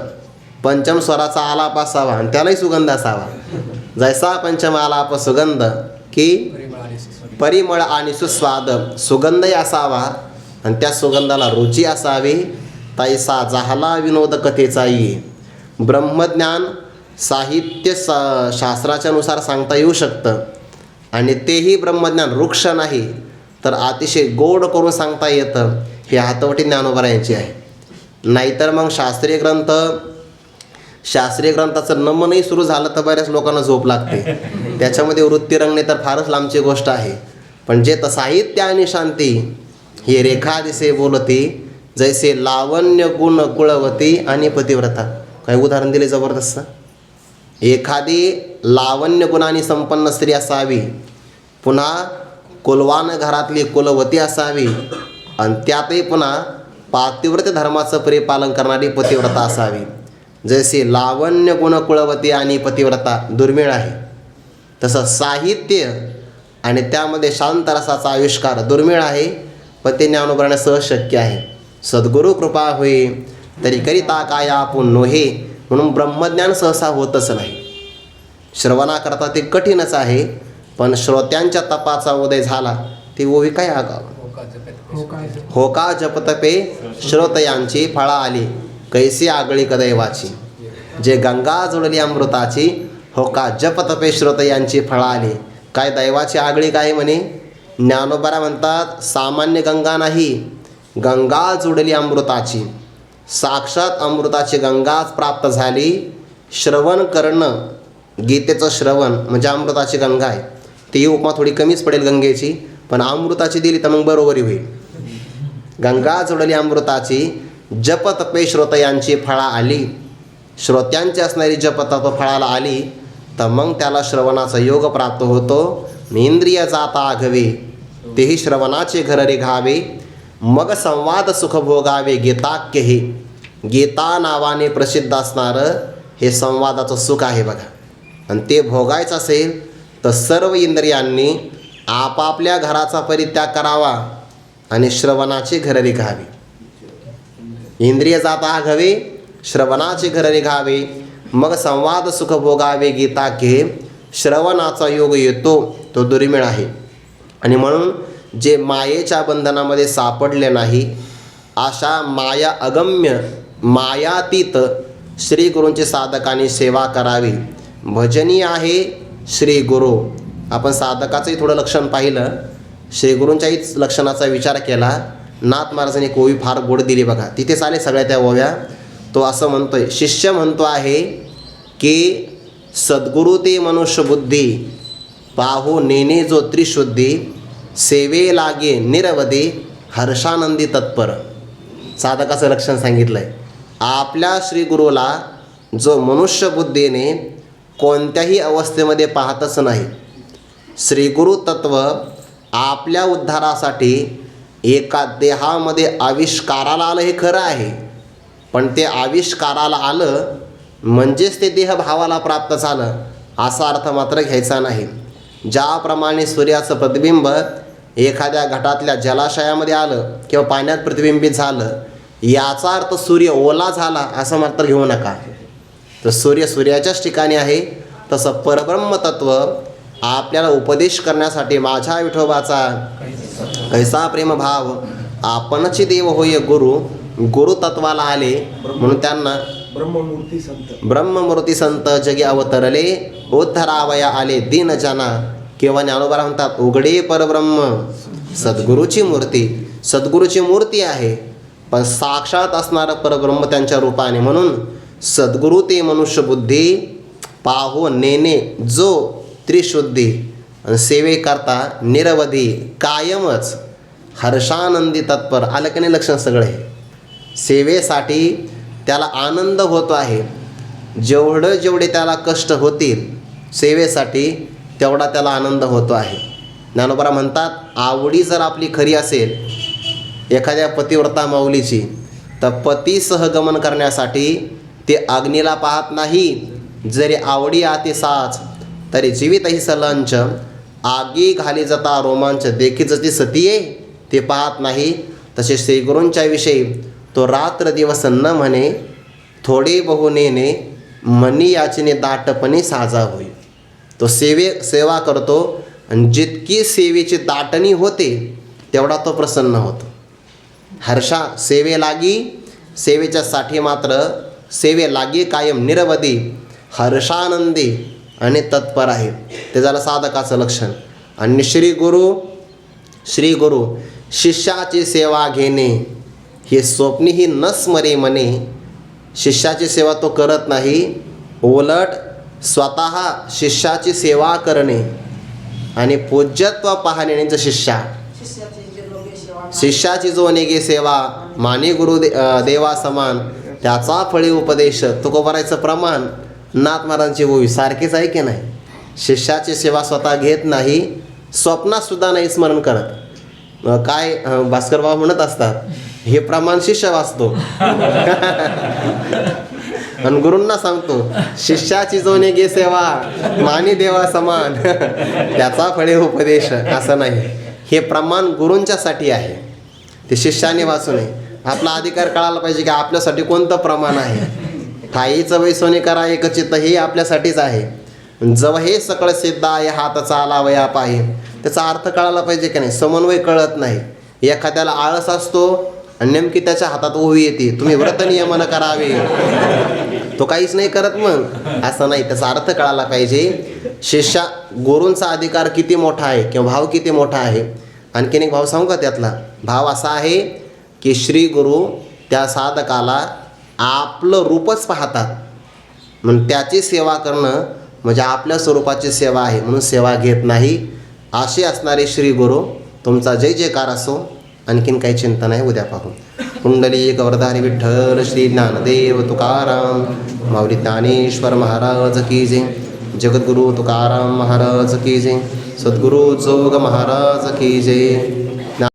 पंचम स्वराचा आलाप असावा आणि त्यालाही सुगंध असावा. जैसा पंचमालाप सुगंध की परिमळ आणि सुस्वाद सुगंधही असावा आणि त्या सुगंधाला रुची असावी. तैसा जाहला विनोद कथेचाही. ब्रह्मज्ञान साहित्य शास्त्राच्या नुसार सांगता येऊ शकतं आणि तेही ब्रह्मज्ञान वृक्ष नाही तर अतिशय गोड करून सांगता येतं. हे हातवटी ज्ञानोबा यांची आहे. नाहीतर मग शास्त्रीय ग्रंथाचं नमनही सुरू झालं तर बऱ्याच लोकांना झोप लागते. त्याच्यामध्ये वृत्ती रंगणे तर फारच लांबची गोष्ट आहे. पण जे साहित्य आणि शांती ही रेखा दिसे बोलती, जैसे लावण्य गुण कुळवती आणि पतिव्रता. काही उदाहरण दिले जबरदस्त. एखादी लावण्य गुणांनी संपन्न स्त्री असावी, पुन्हा कुलवान घरातली कुलवती असावी आणि त्यातही पुन्हा पातिव्रत्य धर्माचं परिपालन करणारी पतिव्रता असावी. जैसे लावण्य गुण कुळवती आणि पतिव्रता दुर्मिळ आहे, तसं साहित्य आणि त्यामध्ये शांत रसाचा आविष्कार दुर्मिळ आहे, पण ते ज्ञानोबा सहज शक्य आहे. सद्गुरु कृपा होई तरी करिता काय आपण नोहे. म्हणून ब्रह्मज्ञान सहसा होतच नाही. श्रवणाकरता ते कठीणच आहे, पण श्रोत्यांच्या तपाचा उदय झाला ते ओवी काय होका जपतपे श्रोतयांची फळा आली, कैसी आगळी कदैवाची. जे गंगा जोडली अमृताची, होका जपतपे श्रोतयांची फळा आली. काय दैवाची आगळी काय म्हणे? ज्ञानोबा म्हणतात सामान्य गंगा नाही, गंगा जोडली अमृताची. साक्षात अमृताची गंगाच प्राप्त झाली. श्रवण करणं, गीतेचं श्रवण म्हणजे अमृताची गंगा आहे. ती उपमा थोडी कमीच पडेल गंगेची, पण अमृताची दिली तर मग बरोबरी होईल. गंगा जोडली अमृताची, जपतपे श्रोतयांची फळा आली. श्रोत्यांची असणारी जपतप फळाला आली तर मग त्याला श्रवणाचा योग प्राप्त होतो. इंद्रिय जाता आघवे तेही श्रवणाचे घर रे घावे, मग संवाद सुख भोगावे गीताक्य हे. गीता नावाने प्रसिद्ध असणारं हे संवादाचं सुख आहे बघा. आणि ते भोगायचं असेल तर सर्व इंद्रियांनी आपापल्या घराचा परित्याग करावा आणि श्रवणाचे घर रिघावे. इंद्रिय जाता घवे श्रवणाचे घर रिघावे, मग संवाद सुख भोगावे गीताक्य. श्रवणाचा योग येतो तो दुर्मिळ आहे. आणि म्हणून जे मायेच्या बंधनामध्ये सापडले नाही, अशा माया अगम्य मायातीत श्री गुरूंची साधकांनी सेवा करावी. भजनीय आहे श्री गुरु. आपण साधकाचंही थोडं लक्षण पाहिलं, श्री गुरूंच्याहीच लक्षणाचा विचार केला. नाथ महाराजांनी एक ओवी फार गोड दिली बघा. तिथेच आले सगळ्या त्या ओव्या. तो असं म्हणतोय, शिष्य म्हणतो आहे की सद्गुरु ते मनुष्य बुद्धी, पाहू नेने जो त्रिशुद्धी, सेवे लागे निरवधी हर्षानंदी तत्पर. साधकाचं लक्षण सांगितलं आहे. आपल्या श्री गुरुला जो मनुष्य बुद्धीने कोणत्याही अवस्थेमध्ये पाहतच नाही. श्री गुरु तत्व आपल्या उद्धारासाठी एका देहामध्ये आविष्काराला आलं हे खरं आहे, पण ते आविष्काराला आलं म्हणजेच ते देहभावाला प्राप्त झालं असा अर्थ मात्र घ्यायचा नाही. ज्याप्रमाणे सूर्याचं प्रतिबिंब एखाद्या घटातल्या जलाशयामध्ये आलं किंवा पाण्यात प्रतिबिंबित झालं, याचा अर्थ सूर्य ओला झाला असं मात्र घेऊ नका. तर सूर्य सूर्याच्याच ठिकाणी आहे. तसं परब्रह्मतत्व आपल्याला उपदेश करण्यासाठी माझ्या विठोबाचा कैसा प्रेमभाव, आपणची देव होय गुरु, गुरुतत्वाला आले म्हणून त्यांना ब्रह्ममूर्ती संत जगी अवतरले, उद्धरावया आले दीन जना. किंवा ज्ञानोबा म्हणतात उघडे परब्रह्म सद्गुरूची मूर्ती. सद्गुरूची मूर्ती आहे पण साक्षात असणारं परब्रह्म त्यांच्या रूपाने. म्हणून सद्गुरू ते मनुष्य बुद्धी, पाहो नेने जो त्रिशुद्धी. सेवे करता निरवधी कायमच हर्षानंदी तत्पर. आलं की नाही लक्षण सगळे. सेवेसाठी त्याला आनंद होतो आहे. जेवढे त्याला कष्ट होतील सेवेसाठी तेवढा त्याला आनंद होतो आहे. ज्ञानोबा म्हणतात आवडी जर आपली खरी असेल एखाद्या पतिव्रता माऊलीची, तर पती सहगमन करण्यासाठी ते अग्नीला पाहत नाही. जरी आवडी आते साच तरी जीवितही सलंच, आगी घाली जता रोमांच देखी जती सतीये ते पाहत नाही. तसे श्रीगुरूंच्या विषयी तो रात्र दिवस न म्हणे, थोडे बहु नेणे मनी याचने दाटपणे साजा होई. तो सेवा करतो आणि जितकी सेवेची दाटणी होते तेवढा तो प्रसन्न होतो. हर्षा सेवे लागी, सेवेच्या साठी मात्र सेवे लागी कायम निरवधी हर्षानंदी आणि तत्पर आहे. ते झालं साधकाचं लक्षण. आणि श्री गुरु शिष्याची सेवा घेणे हे स्वप्नीही न स्मरे मने. शिष्याची सेवा तो करत नाही, उलट स्वतः शिष्याची सेवा करणे आणि पूज्यत्व पाहण्याचं शिष्याची जो नेगे सेवा माने गुरु देवा समान. त्याचा फळी उपदेश तुकोबारायचं प्रमाण नाथ महाराजांची ओवी सारखीच आहे की नाही. शिष्याची सेवा स्वतः घेत नाही, स्वप्नातसुद्धा नाही स्मरण करत. काय भास्करबाबा म्हणत असतात हे प्रमाण शिष्य वाचतो आणि गुरूंना सांगतो शिष्याची जो नेगे सेवा मानी देवा समान त्याचा फळे उपदेश. असं नाही, हे प्रमाण गुरूंच्यासाठी आहे, ते शिष्याने वाचू नये. आपला अधिकार कळायला पाहिजे की आपल्यासाठी कोणतं प्रमाण आहे. ठाईचं वैसोनी करा एकचित्त हे आपल्यासाठीच आहे. जव हे सकळ सिद्ध आहे हात चालावया पाहे, त्याचा अर्थ कळायला पाहिजे की नाही. समन्वय कळत नाही. एखाद्याला आळस असतो आणि नेमकी त्याच्या हातात ओवी येते, तुम्ही व्रत नियमन करावे, तो काहीच नाही करत. मग असं नाही, त्याचा अर्थ कळायला पाहिजे. शिष्या गुरूंचा अधिकार किती मोठा आहे किंवा भाव किती मोठा आहे. आणखीन एक भाव सांगू का त्यातला. भाव असा आहे की श्री गुरु त्या साधकाला आपलं रूपच पाहतात, म्हणून त्याची सेवा करणं म्हणजे आपल्या स्वरूपाची सेवा आहे, म्हणून सेवा घेत नाही. असे असणारे श्री गुरु तुमचा जय जयकार असो. आणखीन काही चिंता नाही, उद्या पाहू. कुंडली गौरधारी विठ्ठल श्री ज्ञानदेव तुकाराम माऊली ज्ञानेश्वर महाराज की जय. जगद्गुरु तुकाराम महाराज की जय. सद्गुरु जोग महाराज की जय.